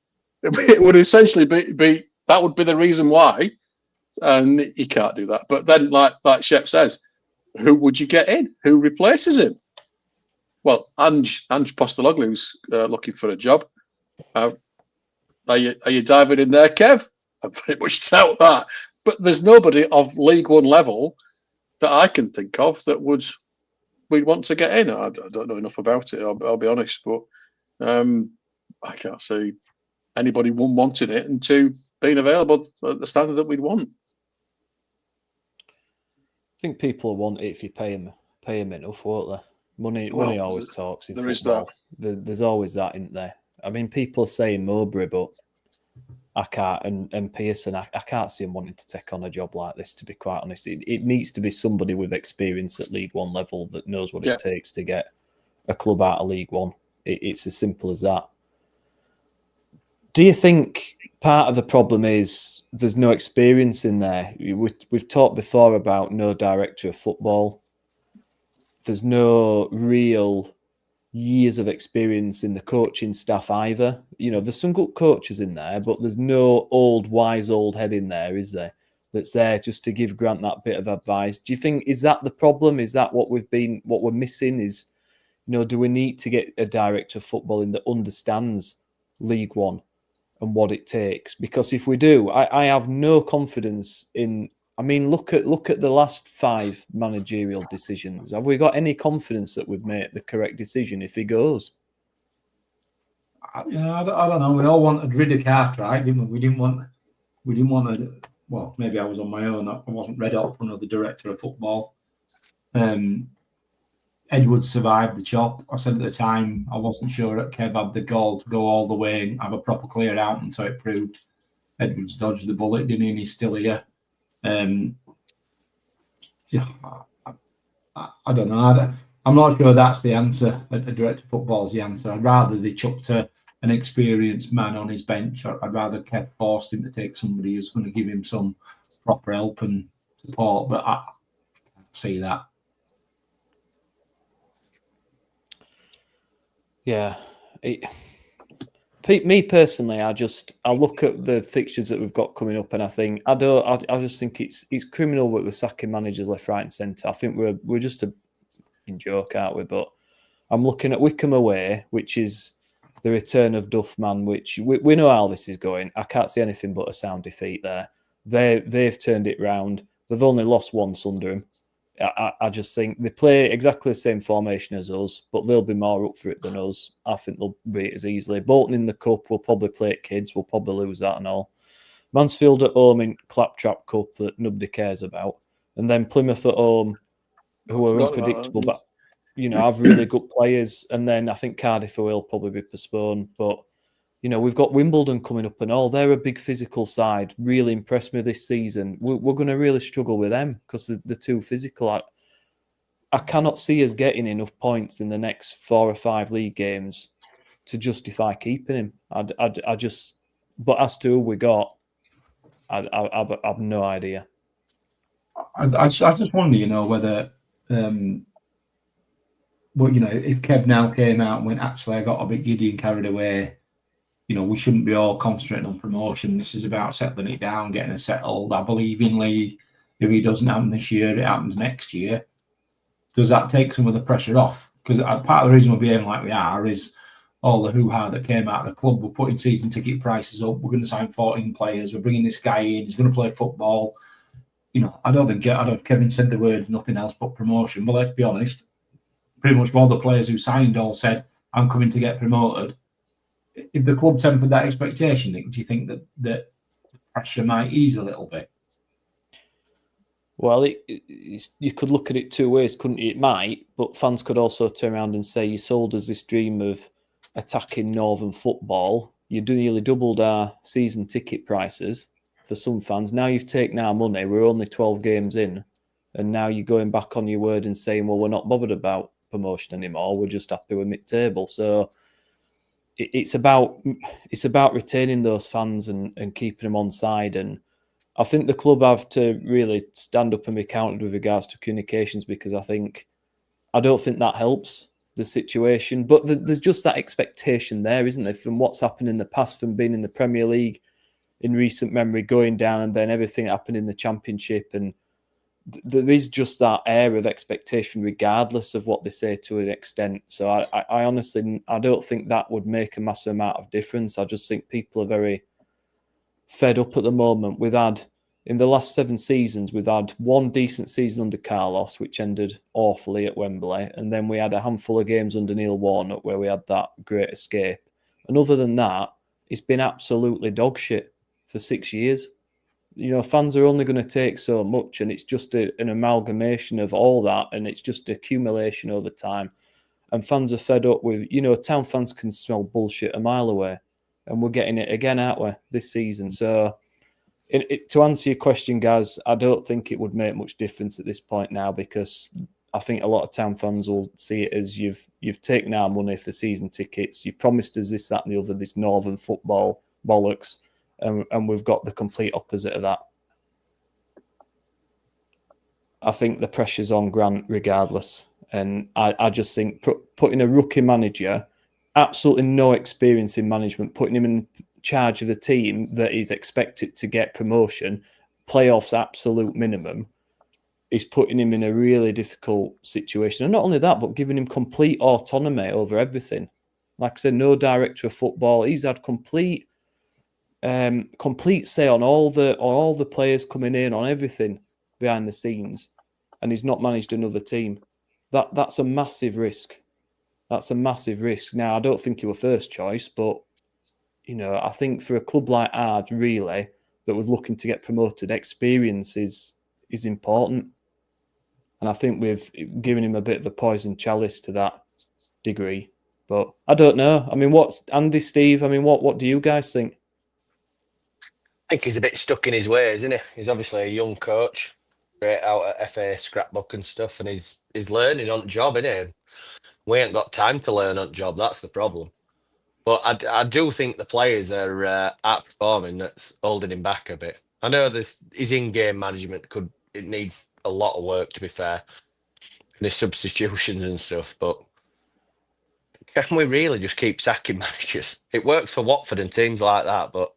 It would essentially be that would be the reason why, and he can't do that. But then, like Shep says, who would you get in? Who replaces him? Well, Ange Postologlu's looking for a job. Are you diving in there, Kev? I pretty much doubt that. But there's nobody of League One level that I can think of that we'd want to get in. I don't know enough about it, I'll be honest, but I can't see anybody, one, wanting it, and 2, being available at the standard that we'd want. I think people will want it if you pay them enough, won't they? Money always talks in football. There's always that, isn't there? I mean, people are saying Mowbray, but I can't, and Pearson, I can't see him wanting to take on a job like this, to be quite honest. It needs to be somebody with experience at League One level that knows what it takes to get a club out of League One. It's as simple as that. Do you think part of the problem is there's no experience in there? We've talked before about no director of football. There's no real years of experience in the coaching staff either. There's some good coaches in there, but there's no wise old head in there, is there? That's there just to give Grant that bit of advice. Do you think, is that the problem? Is that what we're missing? Is, do we need to get a director of football in that understands League One and what it takes? Because if we do, I have no confidence in. I mean, look at the last 5 managerial decisions. Have we got any confidence that we've made the correct decision if he goes? I don't know. We all wanted Riddick Cartwright, didn't we? We didn't want to. Well, maybe I was on my own. I wasn't ready up for another director of football. Edwards survived the chop. I said at the time I wasn't sure that Kev had the goal to go all the way and have a proper clear out until it proved Edwards dodged the bullet, didn't he? And he's still here. I don't know. I'm not sure that's the answer. A director of football is the answer. I'd rather they chucked an experienced man on his bench. I'd rather Kev forced him to take somebody who's going to give him some proper help and support. But I can't see that. Yeah. Me personally, I look at the fixtures that we've got coming up, and I think I just think it's criminal that we're sacking managers left, right, and centre. I think we're just a joke, aren't we? But I'm looking at Wickham away, which is the return of Duffman, which we know how this is going. I can't see anything but a sound defeat there. They've turned it round. They've only lost once under him. I just think they play exactly the same formation as us, but they'll be more up for it than us. I think they'll beat us easily. Bolton in the Cup, we'll probably play it kids. We'll probably lose that and all. Mansfield at home in Claptrap Cup that nobody cares about, and then Plymouth at home, who are unpredictable, but have really good players. And then I think Cardiff will probably be postponed, but we've got Wimbledon coming up and all. They're a big physical side. Really impressed me this season. We're going to really struggle with them because they're too physical. I cannot see us getting enough points in the next 4 or 5 league games to justify keeping him. I just, but as to who we got, I've no idea. I just wonder, whether, if Kev now came out and went, actually, I got a bit giddy and carried away. We shouldn't be all concentrating on promotion. This is about settling it down, getting it settled. I believe in Lee. If it doesn't happen this year, it happens next year. Does that take some of the pressure off? Because part of the reason we're behaving like we are is all the hoo-ha that came out of the club. We're putting season ticket prices up. We're going to sign 14 players. We're bringing this guy in. He's going to play football. I don't think Kevin said the words nothing else but promotion. But let's be honest, pretty much all the players who signed all said, I'm coming to get promoted. If the club tempered that expectation, Nick, do you think that pressure might ease a little bit? Well, you could look at it 2 ways, couldn't you? It might, but fans could also turn around and say, you sold us this dream of attacking Northern football. You nearly doubled our season ticket prices for some fans. Now you've taken our money. We're only 12 games in, and now you're going back on your word and saying, well, we're not bothered about promotion anymore. We're just happy with mid-table. So it's about retaining those fans and keeping them on side. And I think the club have to really stand up and be counted with regards to communications, because I don't think that helps the situation. But there's just that expectation there, isn't there, from what's happened in the past, from being in the Premier League in recent memory, going down, and then everything that happened in the Championship. And there is just that air of expectation, regardless of what they say to an extent. So I honestly, I don't think that would make a massive amount of difference. I just think people are very fed up at the moment. In the last 7 seasons, we've had one decent season under Carlos, which ended awfully at Wembley. And then we had a handful of games under Neil Warnock where we had that great escape. And other than that, it's been absolutely dog shit for 6 years. Fans are only going to take so much, and it's just an amalgamation of all that, and it's just accumulation over time. And fans are fed up with, town fans can smell bullshit a mile away, and we're getting it again, aren't we, this season? So to answer your question, guys, I don't think it would make much difference at this point now, because I think a lot of town fans will see it as you've taken our money for season tickets. You promised us this, that, and the other, this Northern football bollocks, and we've got the complete opposite of that. I think the pressure's on Grant regardless, and I just think putting a rookie manager, absolutely no experience in management, putting him in charge of a team that is expected to get promotion, playoffs absolute minimum, is putting him in a really difficult situation. And not only that, but giving him complete autonomy over everything. Like I said, no director of football. He's had complete say on all the players coming in, on everything behind the scenes, and he's not managed another team. That's a massive risk. That's a massive risk. Now, I don't think he was first choice, but I think for a club like ours, really, that was looking to get promoted, experience is important. And I think we've given him a bit of a poison chalice to that degree. But I don't know. I mean, what's Andy, Steve? I mean, what do you guys think? I think he's a bit stuck in his ways, isn't he? He's obviously a young coach, straight out at FA scrapbook and stuff, and he's learning on the job, isn't he? We ain't got time to learn on the job. That's the problem. But I do think the players are outperforming. That's holding him back a bit. I know his in-game management it needs a lot of work, to be fair, and his substitutions and stuff. But can we really just keep sacking managers? It works for Watford and teams like that, but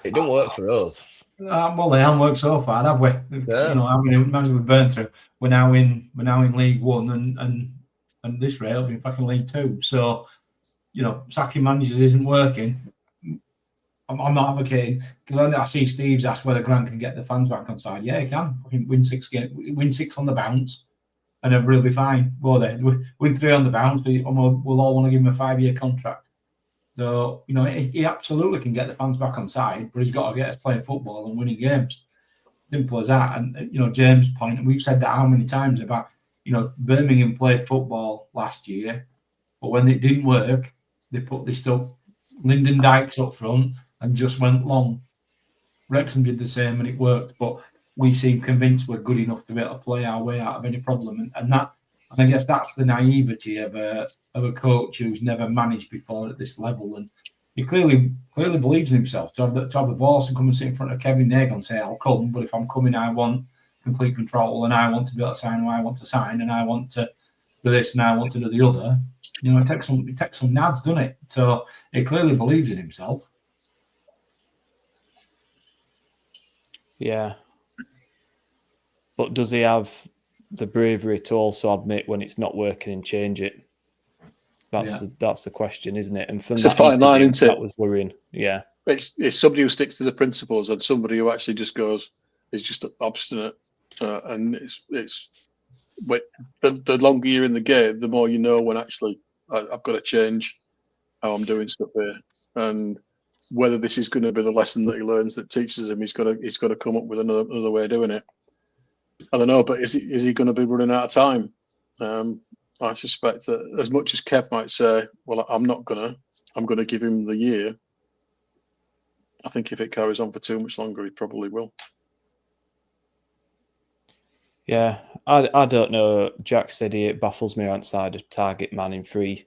it don't work for us. Well, they haven't worked so far, have we? Yeah. Imagine we've burned through. We're now in League One, and this rate will be back in League Two. So, sacking managers isn't working. I'm not advocating, because I see Steve's asked whether Grant can get the fans back on side. Yeah, he can. Win 6 on the bounce, and everybody will be fine. Well, then win 3 on the bounce, we'll all want to give him a 5-year contract. So, he absolutely can get the fans back on side, but he's got to get us playing football and winning games. Simple as that. And, James' point, and we've said that how many times about, Birmingham played football last year, but when it didn't work, they stuck Lyndon Dykes up front and just went long. Wrexham did the same and it worked, but we seem convinced we're good enough to be able to play our way out of any problem. And I guess that's the naivety of a coach who's never managed before at this level. And he clearly believes in himself to have the balls and come and sit in front of Kevin Nagle and say, I'll come, but if I'm coming, I want complete control and I want to be able to sign who I want to sign and I want to do this and I want to do the other. It takes some nads, doesn't it? So he clearly believes in himself. Yeah. But does he have the bravery to also admit when it's not working and change it? That's the question, isn't it? And from it's a fine line, isn't it? That was worrying. Yeah. It's somebody who sticks to the principles and somebody who actually just goes, is just obstinate. And it's the longer you're in the game, the more you know when actually I've got to change how I'm doing stuff here. And whether this is going to be the lesson that he learns that teaches him, he's got to come up with another way of doing it. I don't know, but is he going to be running out of time? I suspect that as much as Kev might say, well, I'm going to give him the year. I think if it carries on for too much longer, he probably will. Yeah, I don't know. Jack said it baffles me outside of target man in 3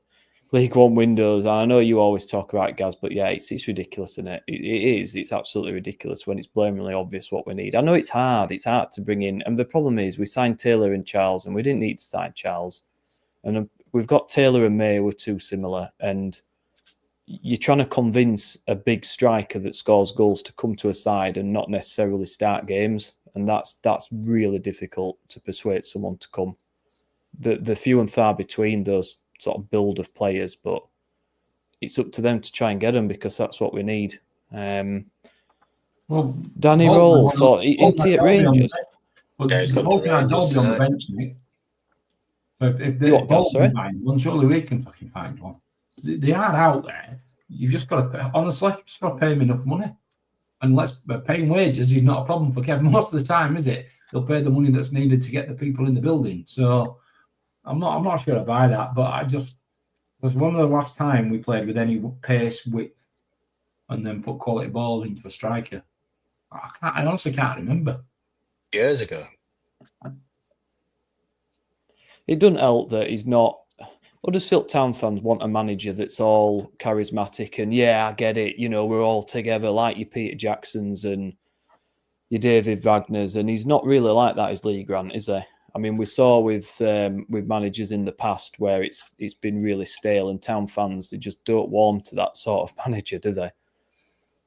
League One windows. And I know you always talk about it, Gaz, but yeah, it's ridiculous, isn't it? It is. It's absolutely ridiculous when it's blatantly obvious what we need. I know it's hard. It's hard to bring in. And the problem is we signed Taylor and Charles, and we didn't need to sign Charles. And we've got Taylor and May who are too similar. And you're trying to convince a big striker that scores goals to come to a side and not necessarily start games. And that's really difficult to persuade someone to come. The few and far between those sort of build of players, but it's up to them to try and get them because that's what we need. Danny Roll for Inti at Rangers. Bolton and Dolby on the bench, Nick. If Bolton can find one, surely we can fucking find one. They are out there. You've just got to pay them enough money. And paying wages is not a problem for Kevin most of the time, is it? They'll pay the money that's needed to get the people in the building. So I'm not sure I buy that, but it was one of the last time we played with any pace, width, and then put quality balls into a striker. I honestly can't remember. Years ago. It doesn't help that he's not. Huddersfield Town fans want a manager that's all charismatic and I get it. We're all together like your Peter Jacksons and your David Wagners, and he's not really like that. Is Lee Grant, is he? I mean, we saw with managers in the past where it's been really stale, and Town fans, they just don't warm to that sort of manager, do they?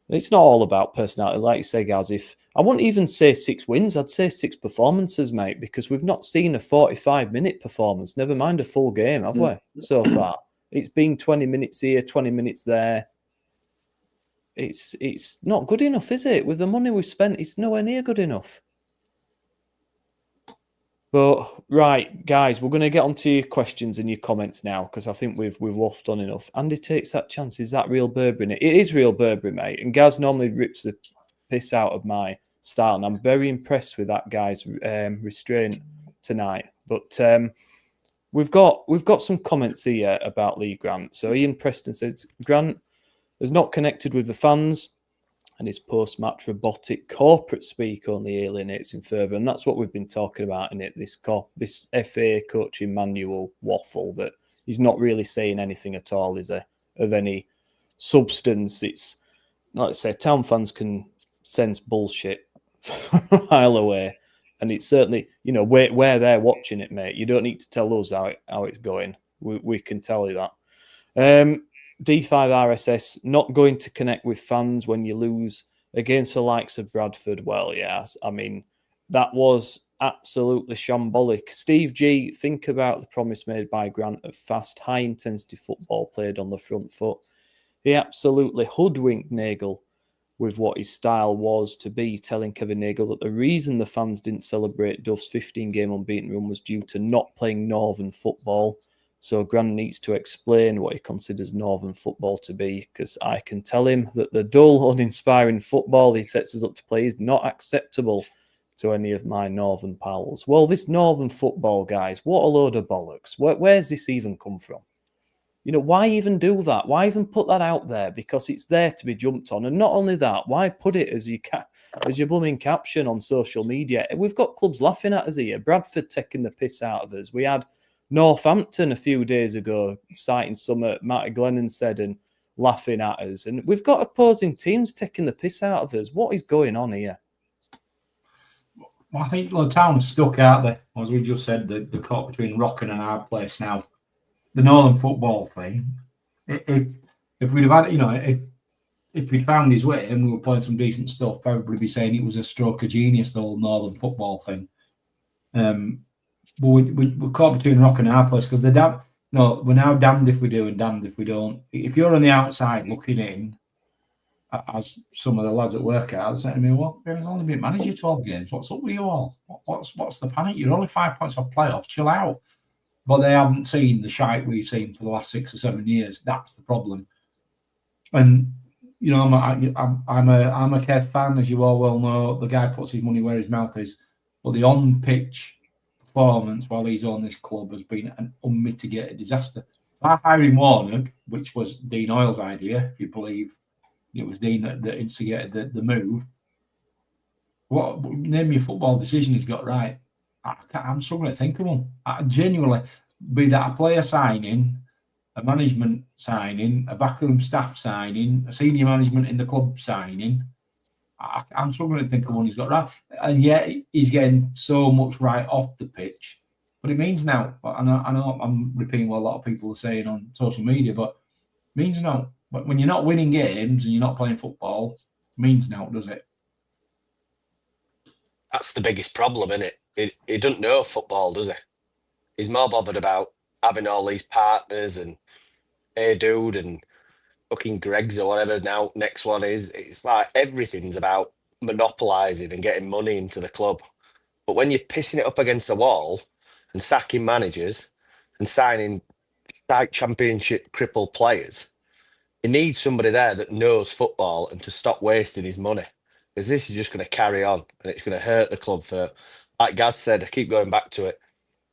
It's not all about personality, like you say, guys. If I wouldn't even say 6 wins, I'd say 6 performances, mate, because we've not seen a 45-minute performance, never mind a full game, have we, so far? It's been 20 minutes here, 20 minutes there. It's not good enough, is it? With the money we've spent, it's nowhere near good enough. But, right, guys, we're going to get onto your questions and your comments now because I think we've waffled on enough. Andy takes that chance. Is that real Burberry? It is real Burberry, mate. And Gaz normally rips the piss out of my style, and I'm very impressed with that guy's restraint tonight. But we've got some comments here about Lee Grant. So Ian Preston says, Grant has not connected with the fans, and his post-match robotic corporate speak only alienates him further. And that's what we've been talking about in it, this FA coaching manual waffle, that he's not really saying anything at all, is there, of any substance. It's, like I say, Town fans can sense bullshit from a mile away. And it's certainly, where they're watching it, mate. You don't need to tell us how it's going. We can tell you that. D5RSS, not going to connect with fans when you lose against the likes of Bradford. Well, yes, I mean, that was absolutely shambolic. Steve G, think about the promise made by Grant of fast, high-intensity football played on the front foot. He absolutely hoodwinked Nagle with what his style was to be, telling Kevin Nagle that the reason the fans didn't celebrate Duff's 15-game unbeaten run was due to not playing Northern football. So Grant needs to explain what he considers Northern football to be, because I can tell him that the dull, uninspiring football he sets us up to play is not acceptable to any of my Northern pals. Well, this Northern football, guys, what a load of bollocks. Where's this even come from? You know, why even do that? Why even put that out there? Because it's there to be jumped on. And not only that, why put it as your blooming caption on social media? We've got clubs laughing at us here. Bradford taking the piss out of us. We had Northampton a few days ago citing some Matty Glennon said and laughing at us. And we've got opposing teams taking the piss out of us. What is going on here? Well, I think the town's stuck out there. As we just said, the caught between rock and a hard place now. The Northern football thing, if we'd have had, if we'd found his way and we were playing some decent stuff, everybody would be saying it was a stroke of genius, the whole Northern football thing. But we're caught between rock and a hard place because we're now damned if we do and damned if we don't. If you're on the outside looking in, as some of the lads at work are saying to me, well, there's only been managed 12 games. What's up with you all? What's the panic? You're only 5 points off playoffs. Chill out. But they haven't seen the shite we've seen for the last 6 or 7 years. That's the problem. And I'm a Kev fan, as you all well know. The guy puts his money where his mouth is. But the on-pitch performance while he's on this club has been an unmitigated disaster. By hiring Warnock, which was Dean Oyle's idea, if you believe it was Dean that instigated the move. What name your football decision he's got right? I'm struggling to think of one. Genuinely, be that a player signing, a management signing, a backroom staff signing, a senior management in the club signing. I'm struggling to think of one he's got right. And yet he's getting so much right off the pitch. But it means now, I know I'm repeating what a lot of people are saying on social media, but it means now. But when you're not winning games and you're not playing football, it means now, does it? That's the biggest problem, isn't it? He doesn't know football, does he? He's more bothered about having all these partners and hey dude and fucking Greg's or whatever now next one is. It's like everything's about monopolising and getting money into the club. But when you're pissing it up against a wall and sacking managers and signing championship crippled players, he needs somebody there that knows football and to stop wasting his money. Because this is just going to carry on and it's going to hurt the club for, like Gaz said, I keep going back to it.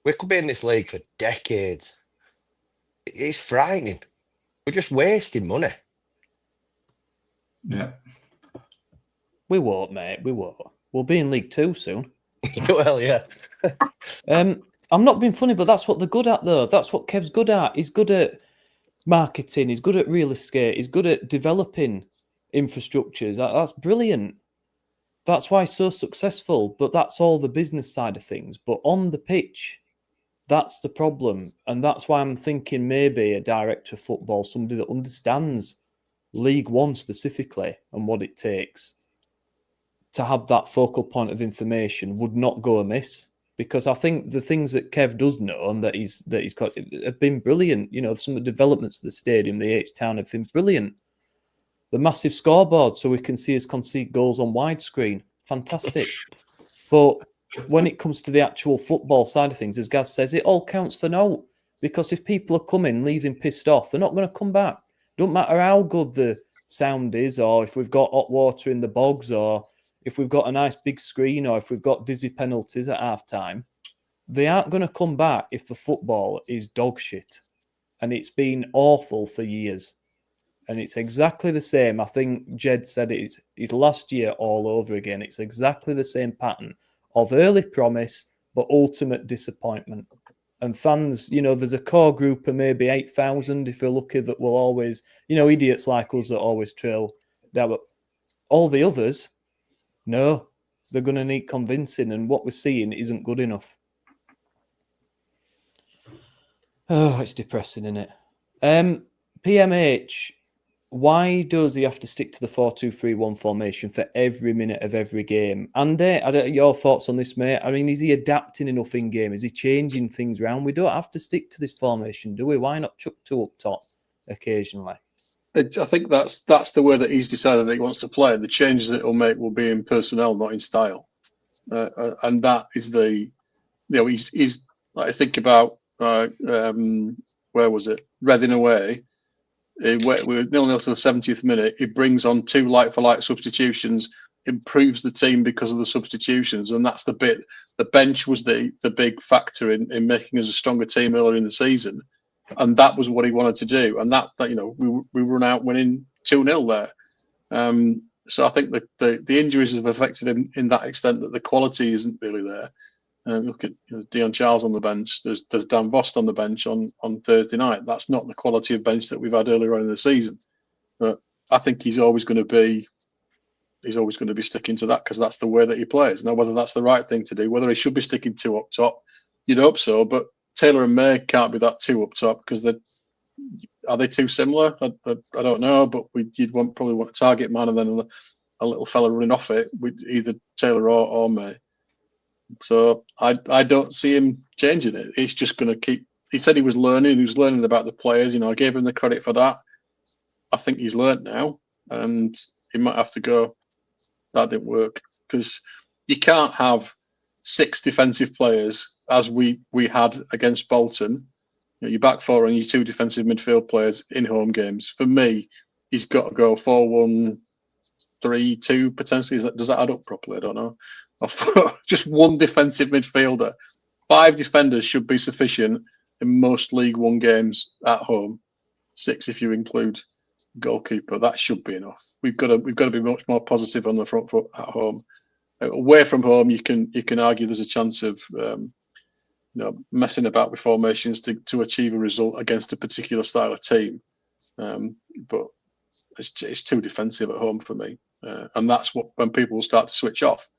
We could be in this league for decades. It's frightening. We're just wasting money. Yeah. We won't, mate. We won't. We'll be in League 2 soon. Well, yeah. I'm not being funny, but that's what they're good at, though. That's what Kev's good at. He's good at marketing. He's good at real estate. He's good at developing infrastructures. That's brilliant. That's why he's so successful. But that's all the business side of things. But on the pitch, that's the problem. And that's why I'm thinking maybe a director of football, somebody that understands League One specifically and what it takes to have that focal point of information would not go amiss. Because I think the things that Kev does know and that he's got have been brilliant. You know, some of the developments of the stadium, the H-Town have been brilliant. The massive scoreboard so we can see us concede goals on widescreen. Fantastic. But when it comes to the actual football side of things, as Gaz says, it all counts for naught. Because if people are coming, leaving pissed off, they're not going to come back. Don't matter how good the sound is, or if we've got hot water in the bogs, or if we've got a nice big screen, or if we've got dizzy penalties at half-time, they aren't going to come back if the football is dog shit. And it's been awful for years. And it's exactly the same. I think Jed said it's last year all over again. It's exactly the same pattern of early promise, but ultimate disappointment. And fans, you know, there's a core group of maybe 8,000, if you're lucky, that will always, you know, idiots like us that always trail down. But all the others, no, they're going to need convincing. And what we're seeing isn't good enough. Oh, it's depressing, isn't it? PMH, why does he have to stick to the 4-2-3-1 formation for every minute of every game? Andy, your thoughts on this, mate? I mean, is he adapting enough in game? Is he changing things around? We don't have to stick to this formation, do we? Why not chuck two up top occasionally? I think that's the way that he's decided that he wants to play. The changes that he'll make will be in personnel, not in style. And that is he's like, I think about where was it? Reading away. We were 0-0 to the 70th minute. He brings on 2 like-for-like substitutions, improves the team because of the substitutions, and that's the bit. The bench was the big factor in making us a stronger team earlier in the season, and that was what he wanted to do. And that we run out winning 2-0 there. So I think the injuries have affected him in that extent that the quality isn't really there. Look at Dion Charles on the bench. There's Dan Vost on the bench on Thursday night. That's not the quality of bench that we've had earlier on in the season. But I think he's always going to be sticking to that because that's the way that he plays. Now, whether that's the right thing to do, whether he should be sticking 2 up top, you'd hope so. But Taylor and May can't be that 2 up top because are they too similar? I don't know. But you'd probably want a target man and then a little fella running off it with either Taylor or May. So I don't see him changing it. He's just going to keep. He said he was learning. He was learning about the players. I gave him the credit for that. I think he's learnt now, and he might have to go. That didn't work because you can't have 6 defensive players as we had against Bolton. Your back 4 and your 2 defensive midfield players in home games. For me, he's got to go 4-1-3-2 potentially. Does that add up properly? I don't know. Just 1 defensive midfielder. 5 defenders should be sufficient in most League One games at home. 6 if you include goalkeeper. That should be enough. We've got to be much more positive on the front foot at home. Away from home, you can argue there's a chance of messing about with formations to achieve a result against a particular style of team. But it's too defensive at home for me, and that's when people will start to switch off.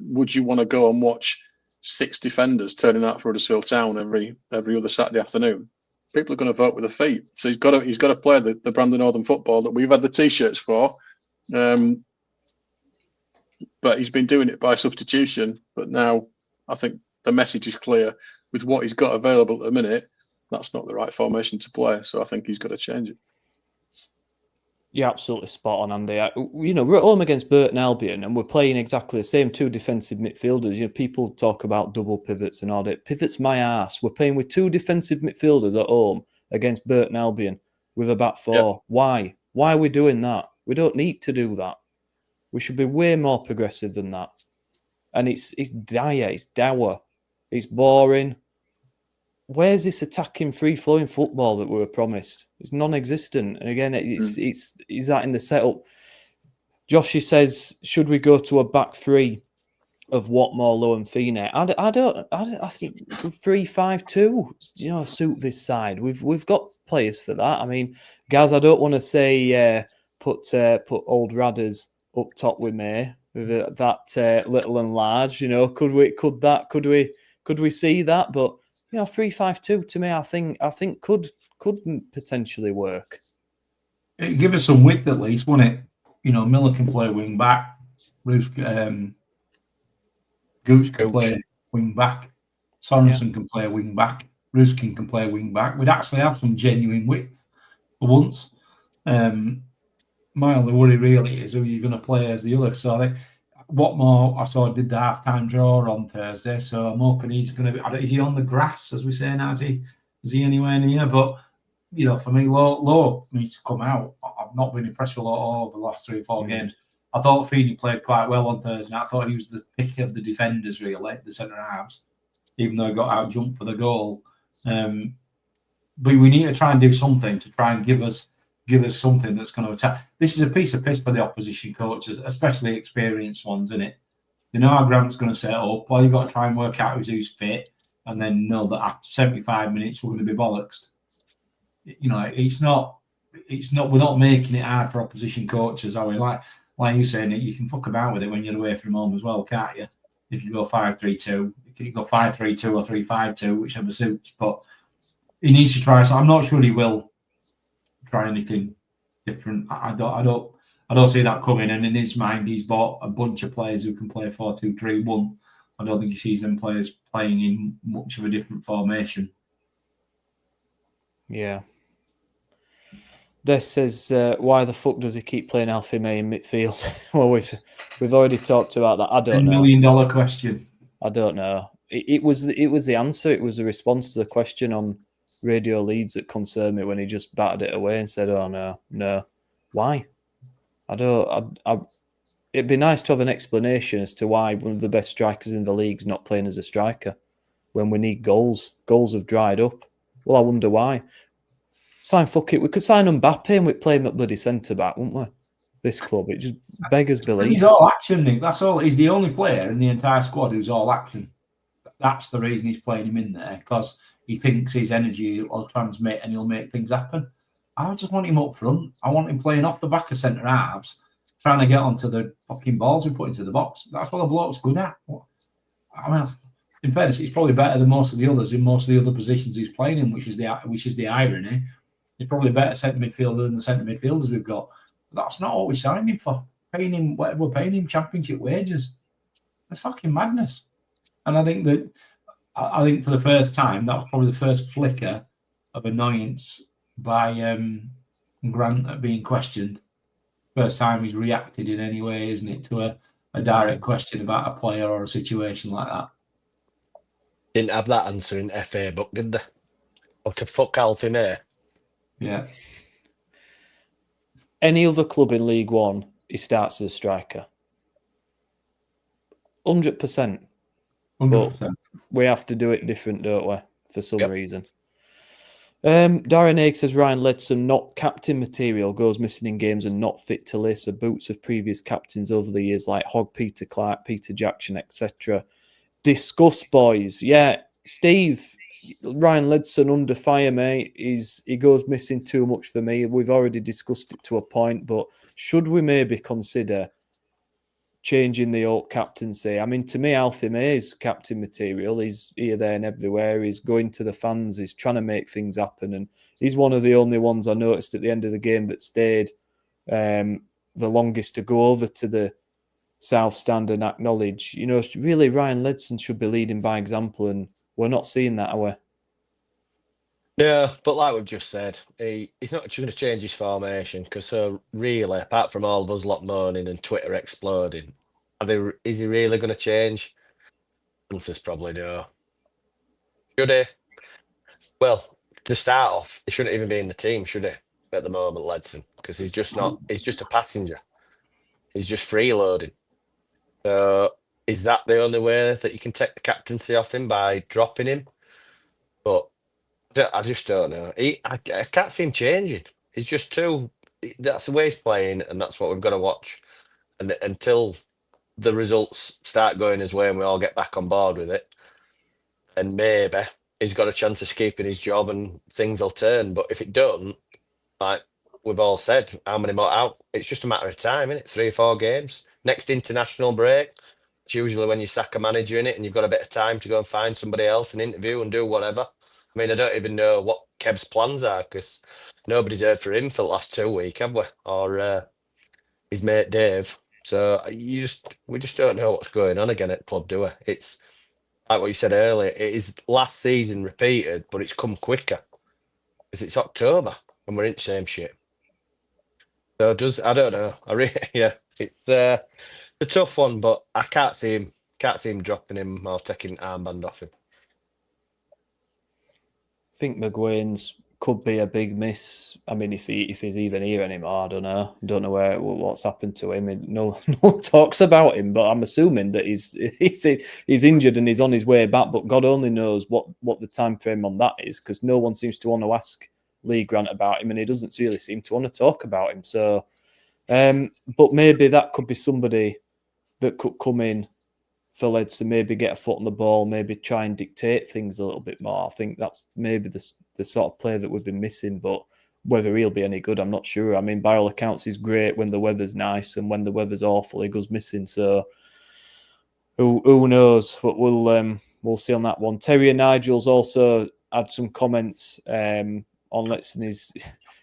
Would you want to go and watch 6 defenders turning out for Huddersfield Town every other Saturday afternoon? People are going to vote with their feet. So he's got to play the brand of Northern football that we've had the T-shirts for. But he's been doing it by substitution. But now I think the message is clear. With what he's got available at the minute, that's not the right formation to play. So I think he's got to change it. You're absolutely spot on, Andy. We're at home against Burton Albion and we're playing exactly the same 2 defensive midfielders. People talk about double pivots and all that. Pivots my ass. We're playing with 2 defensive midfielders at home against Burton Albion with a back 4. Yep. Why? Why are we doing that? We don't need to do that. We should be way more progressive than that. And it's dire, it's dour, it's boring. Where's this attacking, free-flowing football that we were promised? It's non-existent. And again, is that in the setup? Joshy says, should we go to a back 3 of Watmore, Lowe and Feeney? I think 3-5-2, suit this side. We've got players for that. I mean, Gaz, I don't want to say put old Radders up top with me with that little and large. Could we see that? But 3-5-2 to me, I think could potentially work. It'd give us some width at least, wouldn't it? Miller can play wing back. Gooch can play wing back. Sorensen can play wing back. Ruskin can play wing back. We'd actually have some genuine width for once. My only worry really is who you're going to play as the other. So I think Watmore, I saw did the half-time draw on Thursday, so I'm hoping he's going to be. Is he on the grass, as we say now? Is he anywhere near? But for me, Lowe needs to come out. I've not been impressed with Lowe over the last 3 or 4 games. I thought Feeney played quite well on Thursday. I thought he was the pick of the defenders, really, the centre halves, even though he got out jumped for the goal. But we need to try and do something to try and give us something that's going to attack. This is a piece of piss for the opposition coaches, especially experienced ones, isn't it? How Grant's going to set up. Well, you've got to try and work out who's fit, and then know that after 75 minutes we're going to be bollocksed. It's not. We're not making it hard for opposition coaches, are we? Like you saying, you can fuck about with it when you're away from home as well, can't you? If you go 5-3-2, you can go 5-3-2 or 3-5-2, whichever suits. But he needs to try. So I'm not sure he will try anything different. I don't see that coming. And in his mind, he's bought a bunch of players who can play 4-2-3-1. I don't think he sees them players playing in much of a different formation. Yeah. Des says, why the fuck does he keep playing Alfie May in midfield? Well, we've already talked about that. I don't know. $10 million question. I don't know. It was the answer. It was a response to the question on Radio Leeds that concerned me when he just battered it away and said, "Oh no, why?" I don't. It'd be nice to have an explanation as to why one of the best strikers in the league's not playing as a striker when we need goals. Goals have dried up. Well, I wonder why. Fuck it. We could sign Mbappe and we'd play him at bloody centre back, wouldn't we? This club, it just beggars belief. He's all action, Nick. That's all. He's the only player in the entire squad who's all action. That's the reason he's playing him in there, because he thinks his energy will transmit and he'll make things happen. I just want him up front. I want him playing off the back of centre halves, trying to get onto the fucking balls we put into the box. That's what the bloke's good at. I mean, in fairness, he's probably better than most of the others in most of the other positions he's playing in, which is the irony. He's probably a better centre midfielder than the centre midfielders we've got. But that's not what we signed him for. Paying him whatever we're paying him, championship wages. That's fucking madness. And I think for the first time, that was probably the first flicker of annoyance by Grant at being questioned. First time he's reacted in any way, isn't it, to a direct question about a player or a situation like that. Didn't have that answer in FA book, did they? Or to fuck Alfie May. Yeah. Any other club in League One, he starts as a striker. 100%. 100%. But we have to do it different, don't we? For some reason. Darren Haig says Ryan Ledson, not captain material, goes missing in games and not fit to lace the boots of previous captains over the years like Hogg, Peter Clark, Peter Jackson, etc. Discuss, boys. Yeah, Steve, Ryan Ledson under fire, mate. He goes missing too much for me. We've already discussed it to a point, but should we maybe consider changing the old captaincy? I mean, to me, Alfie May is captain material. He's here, there and everywhere. He's going to the fans. He's trying to make things happen. And he's one of the only ones I noticed at the end of the game that stayed the longest to go over to the South Stand and acknowledge. You know, really, Ryan Ledson should be leading by example, and we're not seeing that, are we? Yeah, but like we've just said, he's not going to change his formation because really, apart from all of us lot moaning and Twitter exploding, is he really going to change? Answer's probably no. Should he? Well, to start off, he shouldn't even be in the team, should he? At the moment, Ledson, because he's just not. He's just a passenger. He's just freeloading. So is that the only way that you can take the captaincy off him, by dropping him? But I just don't know. I can't see him changing. He's just too. That's the way he's playing, and that's what we've got to watch. And until the results start going his way and we all get back on board with it, and maybe he's got a chance of keeping his job and things will turn. But if it don't, like we've all said, how many more out? It's just a matter of time, isn't it? 3 or 4 games. Next international break, it's usually when you sack a manager in it and you've got a bit of time to go and find somebody else and interview and do whatever. I mean, I don't even know what Kev's plans are because nobody's heard from him for the last 2 weeks, have we? Or his mate Dave. So we just don't know what's going on again at the club, do we? It's like what you said earlier. It is last season repeated, but it's come quicker because it's October and we're in the same shit. So I don't know. It's a tough one, but I can't see him dropping him or taking armband off him. I think McGuinn's could be a big miss. I mean, if he's even here anymore, I don't know. Don't know what's happened to him. No one talks about him, but I'm assuming that he's injured and he's on his way back. But God only knows what the time frame on that is, because no one seems to want to ask Lee Grant about him, and he doesn't really seem to want to talk about him. So, but maybe that could be somebody that could come in for Leds to maybe get a foot on the ball, maybe try and dictate things a little bit more. I think that's maybe the sort of player that we've been missing, but whether he'll be any good, I'm not sure. I mean, by all accounts, he's great when the weather's nice, and when the weather's awful, he goes missing. So who knows? But we'll see on that one. Terry and Nigel's also had some comments on Ledson.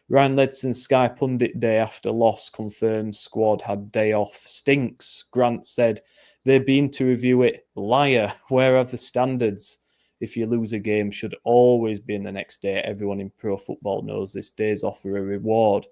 Ryan Ledson's Sky Pundit day after loss confirms squad had day off. Stinks. Grant said they've been to review it. Liar. Where are the standards? If you lose a game, should always be in the next day. Everyone in pro football knows this. Days off are a reward.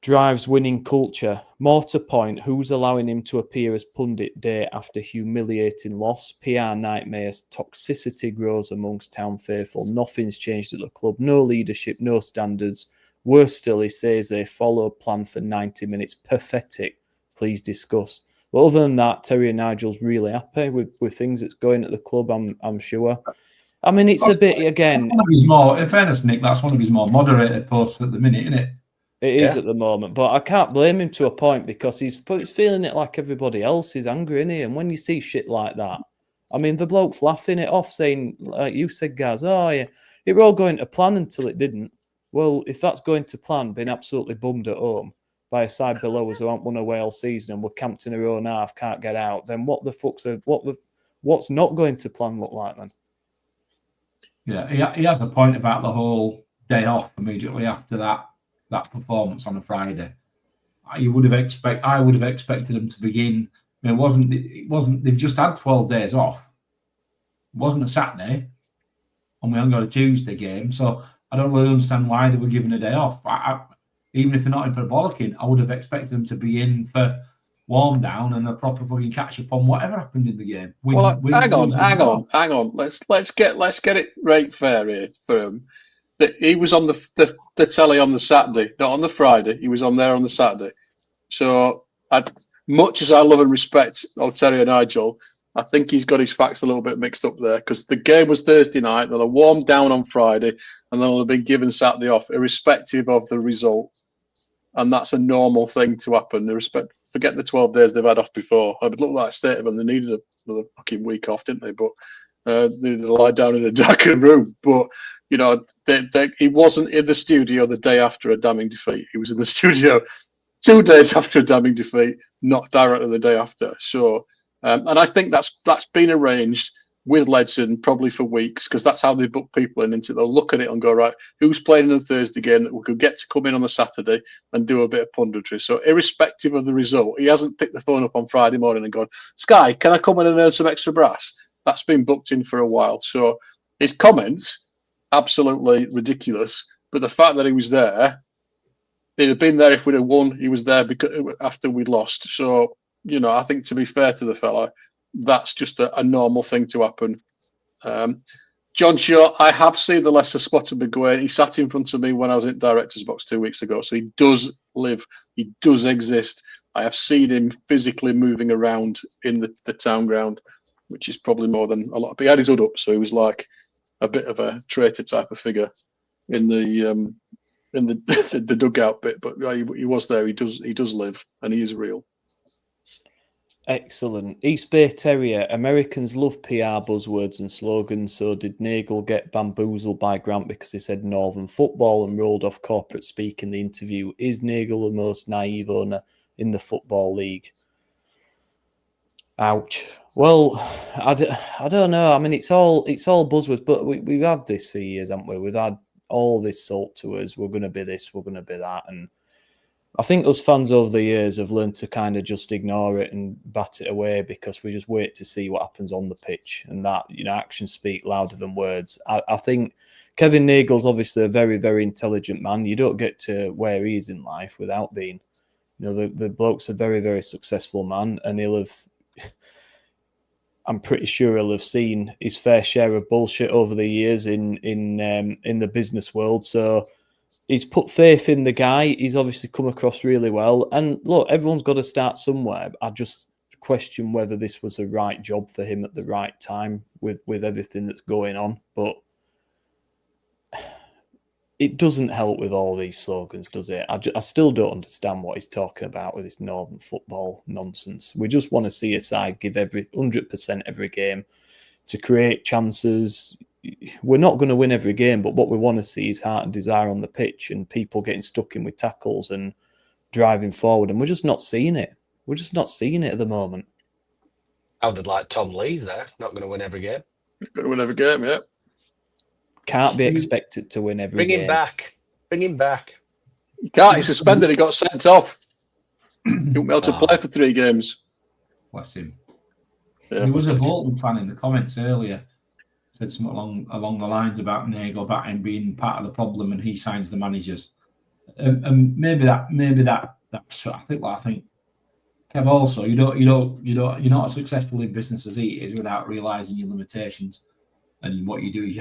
drives winning culture. More to point, who's allowing him to appear as pundit day after humiliating loss? PR nightmares, toxicity grows amongst town faithful. Nothing's changed at the club. No leadership, no standards. Worse still, he says they follow a plan for 90 minutes. Pathetic. Please discuss. But other than that, Terry and Nigel's really happy with things that's going at the club, I'm sure. I mean, it's a bit, again... One of his more, in fairness, Nick, that's one of his more moderated posts at the minute, isn't it? It is at the moment, but I can't blame him to a point because he's feeling it like everybody else. He's angry, isn't he? And when you see shit like that, I mean, the bloke's laughing it off, saying, like you said, Gaz, oh, yeah, it were all going to plan until it didn't. Well, if that's going to plan, being absolutely bummed at home by a side below us who haven't won away all season and we're camped in our own half, can't get out, then what's not going to plan look like then? Yeah, he has a point about the whole day off immediately after that performance on a Friday. I would have expected them to begin. I mean, it wasn't. They've just had 12 days off. It wasn't a Saturday, and we haven't got a Tuesday game. So I don't really understand why they were given a day off. Even if they're not in for a bollocking, I would have expected them to be in for warm down and a proper fucking catch up on whatever happened in the game. Hang on. Let's get it right fair here for him. He was on the telly on the Saturday, not on the Friday. He was on there on the Saturday. So, much as I love and respect Terry and Nigel, I think he's got his facts a little bit mixed up there because the game was Thursday night. They'll have warmed down on Friday, and then they'll have been given Saturday off, irrespective of the result. And that's a normal thing to happen. Forget the 12 days they've had off before. It would look like a state of them. They needed another fucking week off, didn't they? But they needed to lie down in a darkened room. But you know, he wasn't in the studio the day after a damning defeat. He was in the studio 2 days after a damning defeat, not directly the day after. So, and I think that's been arranged with Ledson probably for weeks because that's how they book people in. They'll look at it and go, right, who's playing in the Thursday game that we could get to come in on the Saturday and do a bit of punditry. So irrespective of the result, he hasn't picked the phone up on Friday morning and gone, Sky, can I come in and earn some extra brass? That's been booked in for a while. So his comments, absolutely ridiculous. But the fact that he was there, he'd have been there if we'd have won. He was there because after we'd lost. So, you know, I think to be fair to the fella, that's just a normal thing to happen. John Shaw, I have seen the Leicester spot of Maguire. He sat in front of me when I was in director's box 2 weeks ago. So he does live. He does exist. I have seen him physically moving around in the town ground, which is probably more than a lot. But he had his hood up, so he was like a bit of a traitor type of figure in the dugout bit. But he was there. He does live, and he is real. Excellent. East Bay Terrier. Americans love PR buzzwords and slogans. So did Nagel get bamboozled by Grant because he said Northern football and rolled off corporate speak in the interview? Is Nagel the most naive owner in the Football League? Ouch. Well, I don't know. I mean, it's all buzzwords, but we've had this for years, haven't we? We've had all this sold to us. We're going to be this, we're going to be that. And I think us fans over the years have learned to kind of just ignore it and bat it away because we just wait to see what happens on the pitch, and that, you know, actions speak louder than words. I think Kevin Nagel's obviously a very, very intelligent man. You don't get to where he is in life without being, you know, the bloke's a very, very successful man, and he'll have, I'm pretty sure he'll have seen his fair share of bullshit over the years in the business world. So he's put faith in the guy. He's obviously come across really well. And look, everyone's got to start somewhere. I just question whether this was the right job for him at the right time with everything that's going on. But it doesn't help with all these slogans, does it? I still don't understand what he's talking about with this Northern football nonsense. We just want to see a side give 100% every game to create chances. We're not going to win every game, but what we want to see is heart and desire on the pitch and people getting stuck in with tackles and driving forward. And we're just not seeing it. We're just not seeing it at the moment. Sounded like Tom Lee's there. Not going to win every game. Going to win every game, yeah. Can't be expected to win every game. Bring him back. Bring him back. He can't. He's suspended. He got sent off. He won't be able to play for 3 games. Bless him. Yeah. There was a Bolton fan in the comments earlier. Said something along the lines about Nagel, about him being part of the problem, and he signs the managers. and maybe that's I think Kev, also you're not as successful in business as he is without realizing your limitations. And what you do is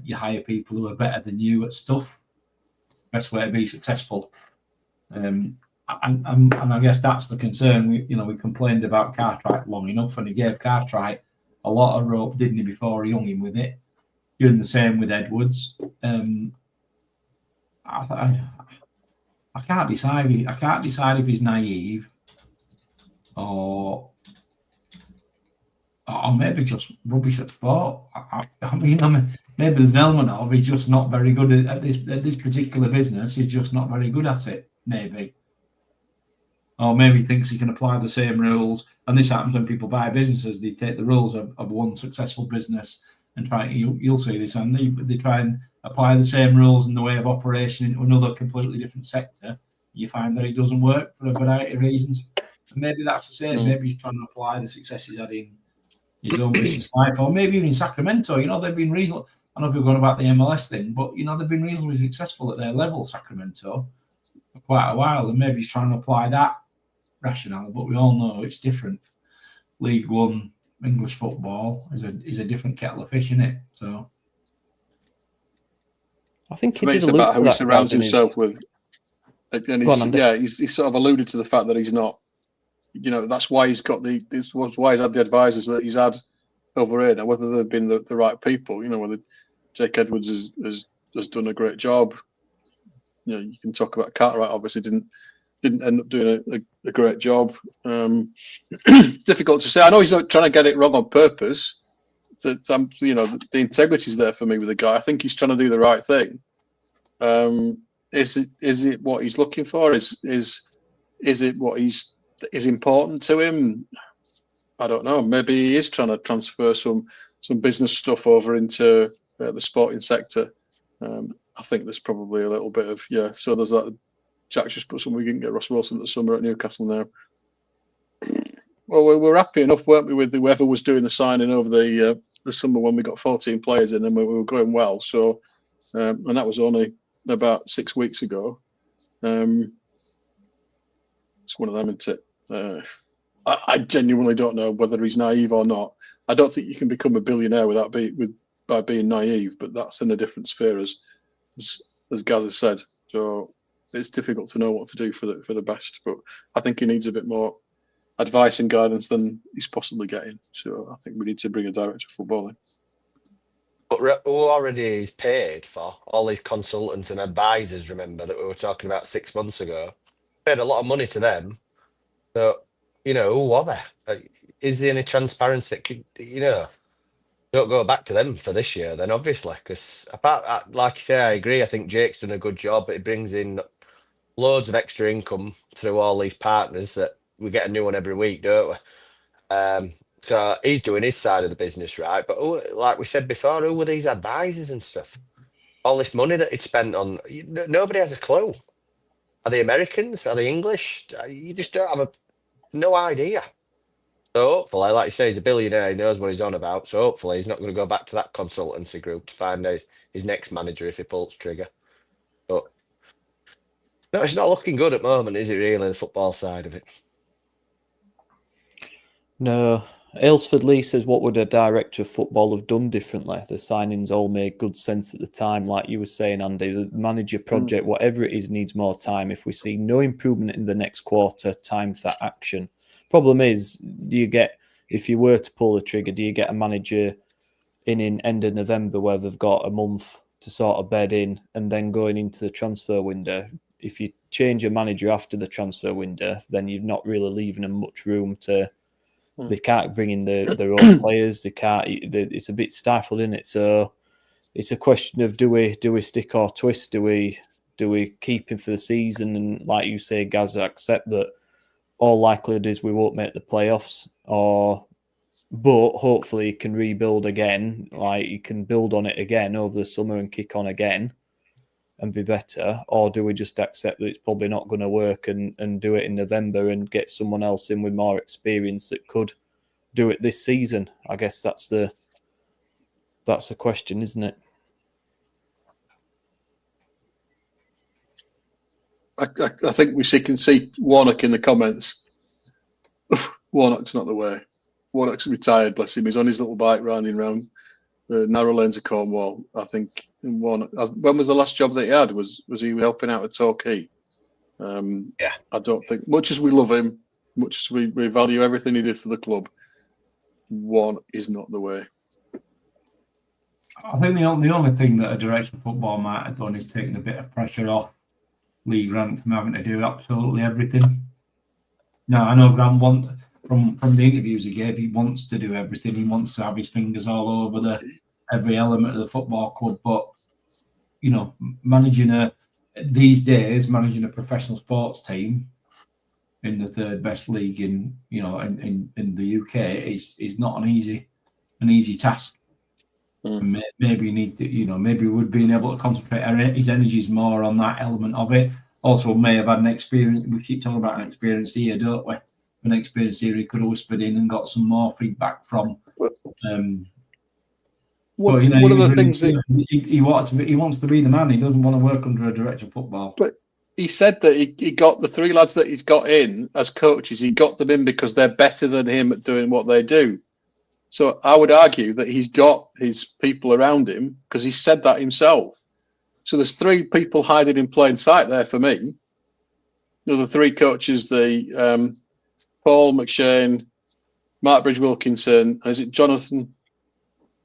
you hire people who are better than you at stuff. Best way to be successful. And I guess that's the concern. We complained about Cartwright long enough, and he gave Cartwright a lot of rope, didn't he, before he hung him with it. Doing the same with Edwards. I can't decide. I can't decide if he's naive or maybe just rubbish at sport. I mean, maybe there's an element of he's just not very good at this particular business. He's just not very good at it. Maybe. Or maybe he thinks he can apply the same rules. And this happens when people buy businesses. They take the rules of one successful business and try. You'll see this, and they try and apply the same rules in the way of operation into another completely different sector. You find that it doesn't work for a variety of reasons. And maybe that's the same. Maybe he's trying to apply the success he's had in his own business life, or maybe even in Sacramento. They've been reasonable. I know people are going about the MLS thing, but they've been reasonably successful at their level, Sacramento, for quite a while, and maybe he's trying to apply that rationale. But we all know it's different. League One English football is a different kettle of fish, isn't it? So I think it's about how he surrounds himself with. And he's sort of alluded to the fact that he's not. That's why he's got this was why he's had the advisors that he's had over here. Now, whether they've been the right people, whether Jake Edwards has done a great job. You can talk about Cartwright. Obviously, didn't end up doing a great job. Difficult to say. I know he's not trying to get it wrong on purpose. The integrity is there for me with the guy. I think he's trying to do the right thing. Is it what he's looking for? Is it what is important to him? I don't know. Maybe he is trying to transfer some business stuff over into the sporting sector. I think there's probably a little bit of So there's that. Jack's just put some. We can get Ross Wilson at the summer at Newcastle now. Well, we were happy enough, weren't we, with whoever was doing the signing over the summer when we got 14 players in and we were going well. So, and that was only about 6 weeks ago. It's one of them, isn't it? I genuinely don't know whether he's naive or not. I don't think you can become a billionaire by being naive, but that's in a different sphere, as Gaz has said. So it's difficult to know what to do for the best. But I think he needs a bit more advice and guidance than he's possibly getting. So I think we need to bring a director of football in. But who already is paid for all these consultants and advisors, remember, that we were talking about 6 months ago? Paid a lot of money to them. So, who are they? Is there any transparency? Don't go back to them for this year then, obviously. Because, like you say, I agree. I think Jake's done a good job. It brings in loads of extra income through all these partners that we get a new one every week, don't we? So he's doing his side of the business right. But like we said before, who were these advisors and stuff? All this money that he'd spent on, nobody has a clue. Are they Americans? Are they English? You just don't have no idea. So hopefully, like you say, he's a billionaire. He knows what he's on about. So hopefully he's not going to go back to that consultancy group to find out his next manager if he pulls trigger. But no, it's not looking good at the moment, is it really, the football side of it? No. Aylesford Lee says, what would a director of football have done differently? The signings all made good sense at the time. Like you were saying, Andy, the manager project, whatever it is, needs more time. If we see no improvement in the next quarter, time for action. Problem is, if you were to pull the trigger, do you get a manager in end of November where they've got a month to sort of bed in and then going into the transfer window? If you change a manager after the transfer window, then you're not really leaving them much room to... They can't bring in their own players. They can't. It's a bit stifled, isn't it? So it's a question of do we stick or twist? Do we keep him for the season? And like you say, Gaz, accept that all likelihood is we won't make the playoffs. But hopefully he can rebuild again. Like he can build on it again over the summer and kick on again and be better. Or do we just accept that it's probably not going to work and do it in November and get someone else in with more experience that could do it this season? I guess that's the question, isn't it? I think we can see Warnock in the comments. Warnock's not the way. Warnock's retired, bless him. He's on his little bike riding around the narrow lanes of Cornwall. I think Warnock. When was the last job that he had? Was he helping out at Torquay? Yeah. I don't think, much as we love him, much as we value everything he did for the club, Warnock is not the way. I think the only thing that a director of football might have done is taken a bit of pressure off Lee Grant from having to do absolutely everything. Now, I know Grant from the interviews he gave, he wants to do everything. He wants to have his fingers all over every element of the football club. But, you know, managing a professional sports team in the third best league in the UK is not an easy task. And maybe you need to, maybe would being able to concentrate his energies more on that element of it. Also, may have had an experience. We keep talking about an experience here, don't we? An experience here he could have whispered in and got some more feedback from. One of the things that he wants to be the man. He doesn't want to work under a director of football. But he said that he got the three lads that he's got in as coaches. He got them in because they're better than him at doing what they do. So I would argue that he's got his people around him because he said that himself. So there's three people hiding in plain sight there for me. The three coaches, the Paul McShane, Mark Bridge-Wilkinson, is it Jonathan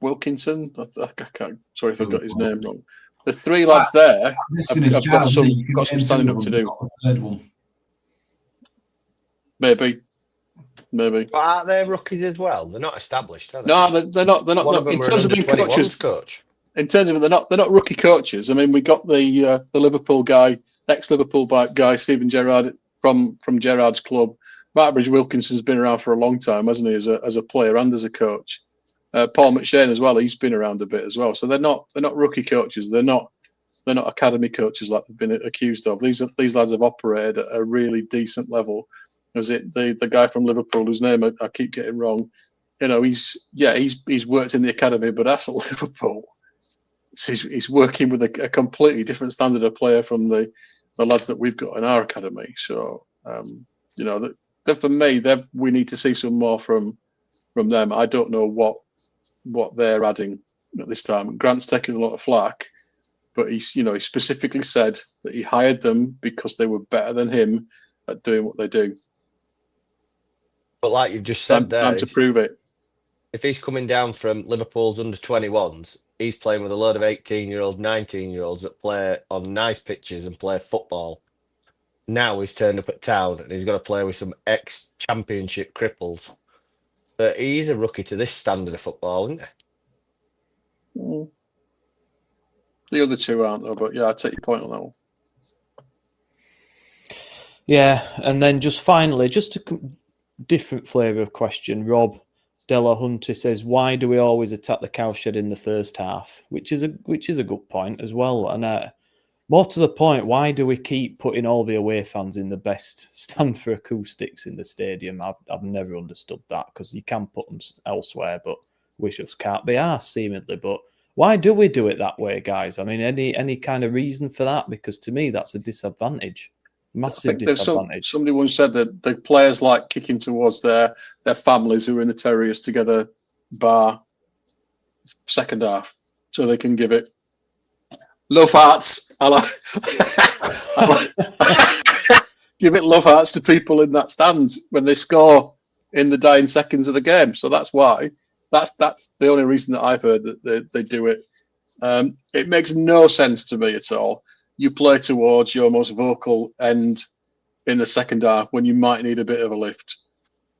Wilkinson? I can't. Sorry if I got his name wrong. The three lads there have got some standing up to do. Maybe. But aren't they rookies as well? They're not established, are they? No, they're not. One of them in terms of being coaches, coach. In terms of they're not rookie coaches. I mean, we got the Liverpool guy, ex-Liverpool guy, Stephen Gerrard from Gerrard's club. Mark Bridge-Wilkinson's been around for a long time, hasn't he, as a player and as a coach. Paul McShane as well. He's been around a bit as well. So they're not rookie coaches. They're not academy coaches like they've been accused of. These lads have operated at a really decent level. Was it the guy from Liverpool whose name I keep getting wrong? He's worked in the academy, but that's at Liverpool. So he's working with a completely different standard of player from the lads that we've got in our academy. So for me, we need to see some more from them. I don't know what they're adding at this time. Grant's taking a lot of flack, but he specifically said that he hired them because they were better than him at doing what they do. But like you've just said there, time to prove it. If he's coming down from Liverpool's under-21s, he's playing with a load of 18-year-old, 19-year-olds that play on nice pitches and play football. Now he's turned up at town and he's got to play with some ex-championship cripples. But he's a rookie to this standard of football, isn't he? The other two aren't, though. But yeah, I take your point on that one. Yeah, and then just finally, just a different flavour of question. Rob Della Hunter says, "Why do we always attack the cowshed in the first half?" Which is a good point as well. And more to the point, why do we keep putting all the away fans in the best stand for acoustics in the stadium? I've never understood that, because you can put them elsewhere, but we just can't be arsed, seemingly. But why do we do it that way, guys? I mean, any kind of reason for that? Because to me, that's a disadvantage. Massive disadvantage. Somebody once said that the players like kicking towards their families who are in the Terriers together bar second half, so they can give it love hearts. Give it love hearts to people in that stand when they score in the dying seconds of the game. So that's why. That's the only reason that I've heard that they do it. It makes no sense to me at all. You play towards your most vocal end in the second half when you might need a bit of a lift.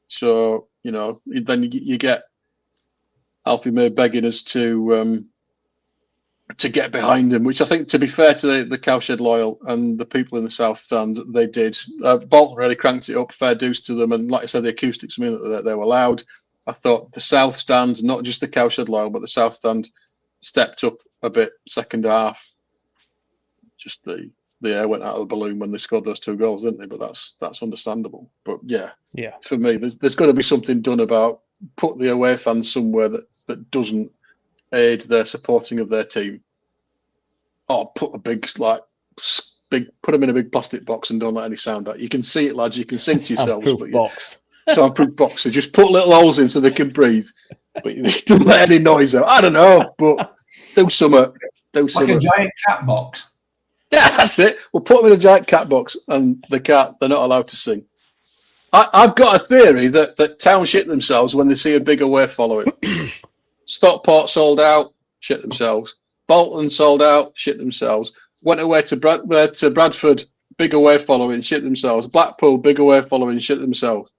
So, then you get Alfie May begging us to get behind him, which I think, to be fair to the Cowshed Loyal and the people in the South Stand, they did. Bolton really cranked it up, fair dues to them. And like I said, the acoustics mean that they were loud. I thought the South Stand, not just the Cowshed Loyal, but the South Stand stepped up a bit second half. Just the air went out of the balloon when they scored those two goals, didn't they? But that's understandable. But yeah, for me, there's got to be something done about put the away fans somewhere that doesn't aid their supporting of their team. Or put a big put them in a big plastic box and don't let any sound out. You can see it, lads. You can sing to yourselves. Soundproof box. Soundproof box. So just put little holes in so they can breathe. But you don't let any noise out. I don't know, but do something. Like a giant cat box. Yeah, that's it. We'll put them in a giant cat box, and they're not allowed to sing. I've got a theory that Town shit themselves when they see a big away following. Stockport sold out, shit themselves. Bolton sold out, shit themselves. Went away to Bradford, big away following, shit themselves. Blackpool, big away following, shit themselves.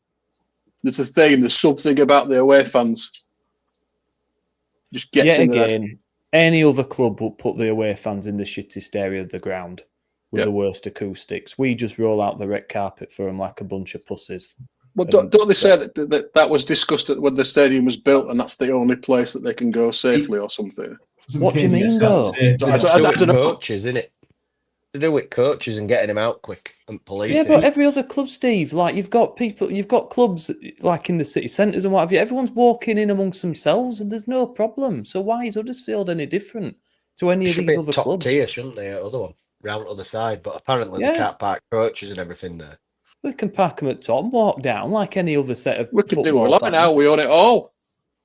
There's a theme. There's something about the away fans. Just gets in there. Again, any other club would put the away fans in the shittest area of the ground with the worst acoustics. We just roll out the red carpet for them like a bunch of pussies. Well, don't they say that was discussed when the stadium was built, and that's the only place that they can go safely or something? What do you mean, though? I don't know. Coaches, isn't it? To do with coaches and getting them out quick and policing. Yeah, but every other club, Steve, like you've got clubs like in the city centres and what have you. Everyone's walking in amongst themselves, and there's no problem. So why is Huddersfield any different to any of these other top clubs? Tier, shouldn't they? Other one round the other side, but apparently they can't park coaches and everything there. We can park them at top and walk down like any other set of. We can do a lot now. We own it all.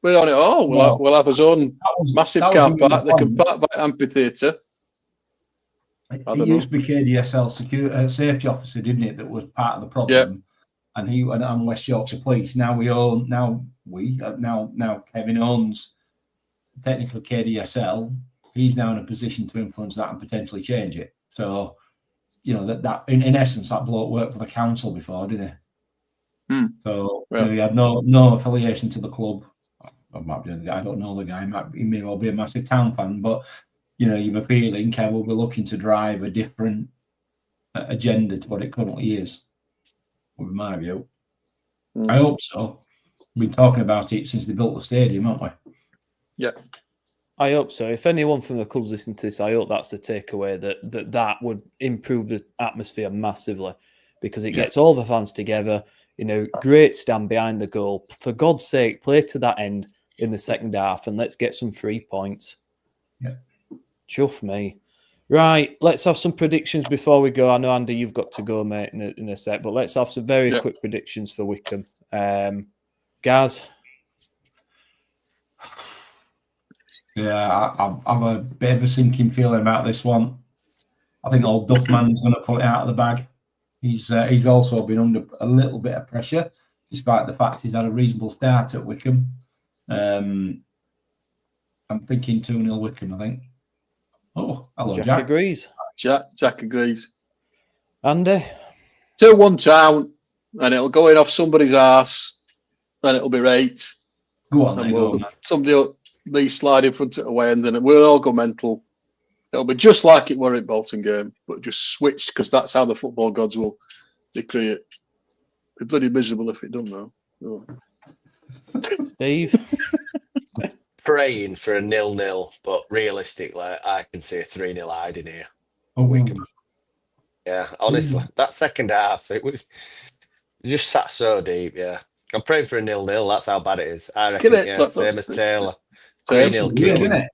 We own it all. We'll have our own massive car park. They can park by amphitheatre. He used to be KDSL safety officer, didn't it? That was part of the problem. Yeah. And he went on West Yorkshire Police. Now Kevin owns technically KDSL. He's now in a position to influence that and potentially change it. So, you know, that in essence, that bloke worked for the council before, didn't he? So he had no affiliation to the club. I don't know the guy. He may well be a massive Town fan, but you know, you're appealing. Kev will be looking to drive a different agenda to what it currently is. Would be my view. I hope so. We've been talking about it since they built the stadium, haven't we? Yeah. I hope so. If anyone from the club's listening to this, I hope that's the takeaway, that would improve the atmosphere massively because it gets all the fans together. You know, great stand behind the goal. For God's sake, play to that end in the second half and let's get some 3 points. Yeah. Chuff me. Right, let's have some predictions before we go. I know, Andy, you've got to go, mate, in a sec, but let's have some very quick predictions for Wickham. Gaz? Yeah, I've a bit of a sinking feeling about this one. I think old Duffman's going to pull it out of the bag. He's also been under a little bit of pressure, despite the fact he's had a reasonable start at Wickham. I'm thinking 2-0 Wickham, I think. Oh, hello, Jack. Agrees. Jack agrees. Andy? 2-1 Town, and it'll go in off somebody's arse, and it'll be right. Go on, then. Somebody will slide in front of away, and then we'll all go mental. It'll be just like it were at Bolton game, but just switched because that's how the football gods will decree it. It'll be bloody miserable if it don't though. Oh. Steve? Praying for a 0-0, but realistically, I can see a 3-0 hiding here. Oh, Wickham. Yeah, honestly, that second half, it just sat so deep. Yeah, I'm praying for a 0-0. That's how bad it is. I reckon. Same as Taylor. 3-0 kicking.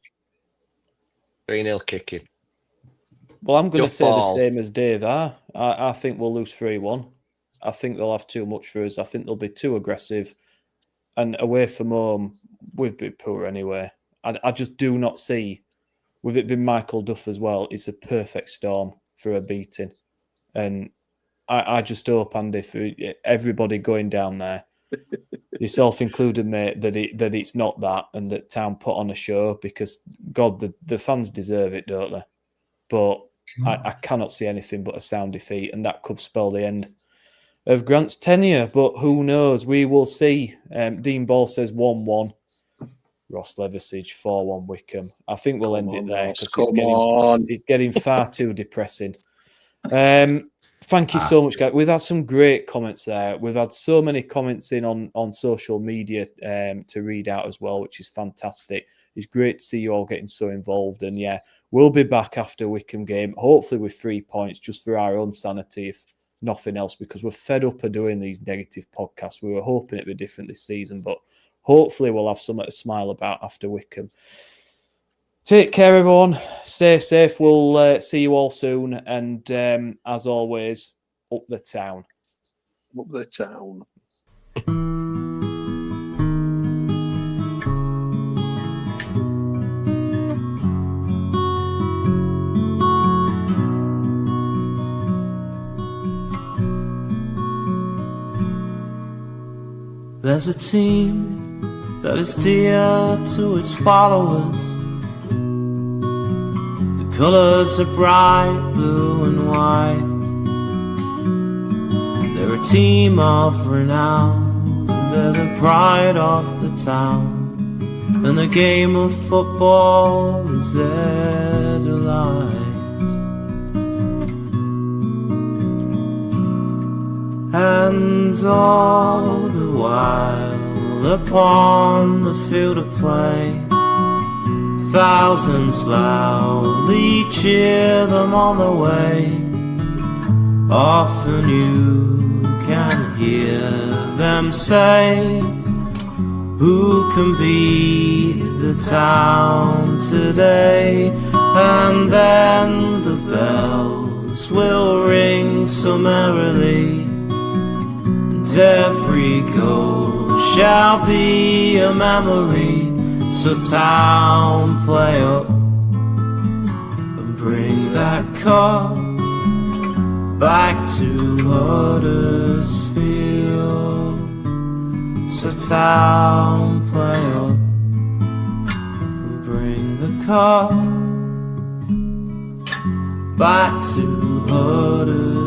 3-0 kicking. Well, I'm going to say the same as Dave. I think we'll lose 3-1. I think they'll have too much for us. I think they'll be too aggressive. And away from home, we've been poor anyway. I just do not see, with it being Michael Duff as well, it's a perfect storm for a beating. And I just hope, Andy, for everybody going down there, yourself included, mate, that it's not that and that Town put on a show because, God, the fans deserve it, don't they? But I cannot see anything but a sound defeat, and that could spell the end of Grant's tenure. But who knows? We will see. Dean Ball says 1-1. Ross Levisage 4-1 Wickham. I think we'll end it there because it's getting far too depressing. Thank you so much, guys. We've had some great comments there. We've had so many comments in on social media to read out as well, which is fantastic. It's great to see you all getting so involved. And yeah, we'll be back after Wickham game, hopefully with 3 points, just for our own sanity, if nothing else, because we're fed up of doing these negative podcasts. We were hoping it'd be different this season, but hopefully we'll have something to smile about after Wickham. Take care, everyone. Stay safe. We'll see you all soon. And as always, up the town. Up the town. There's a team that is dear to its followers. The colours are bright blue and white. They're a team of renown, and they're the pride of the town. And the game of football is their delight. And all the while upon the field of play, thousands loudly cheer them on the way. Often you can hear them say, who can beat the town today? And then the bells will ring so merrily, and every goal shall be a memory. So town, play up and bring that cup back to Huddersfield. So town, play up and bring the cup back to Huddersfield.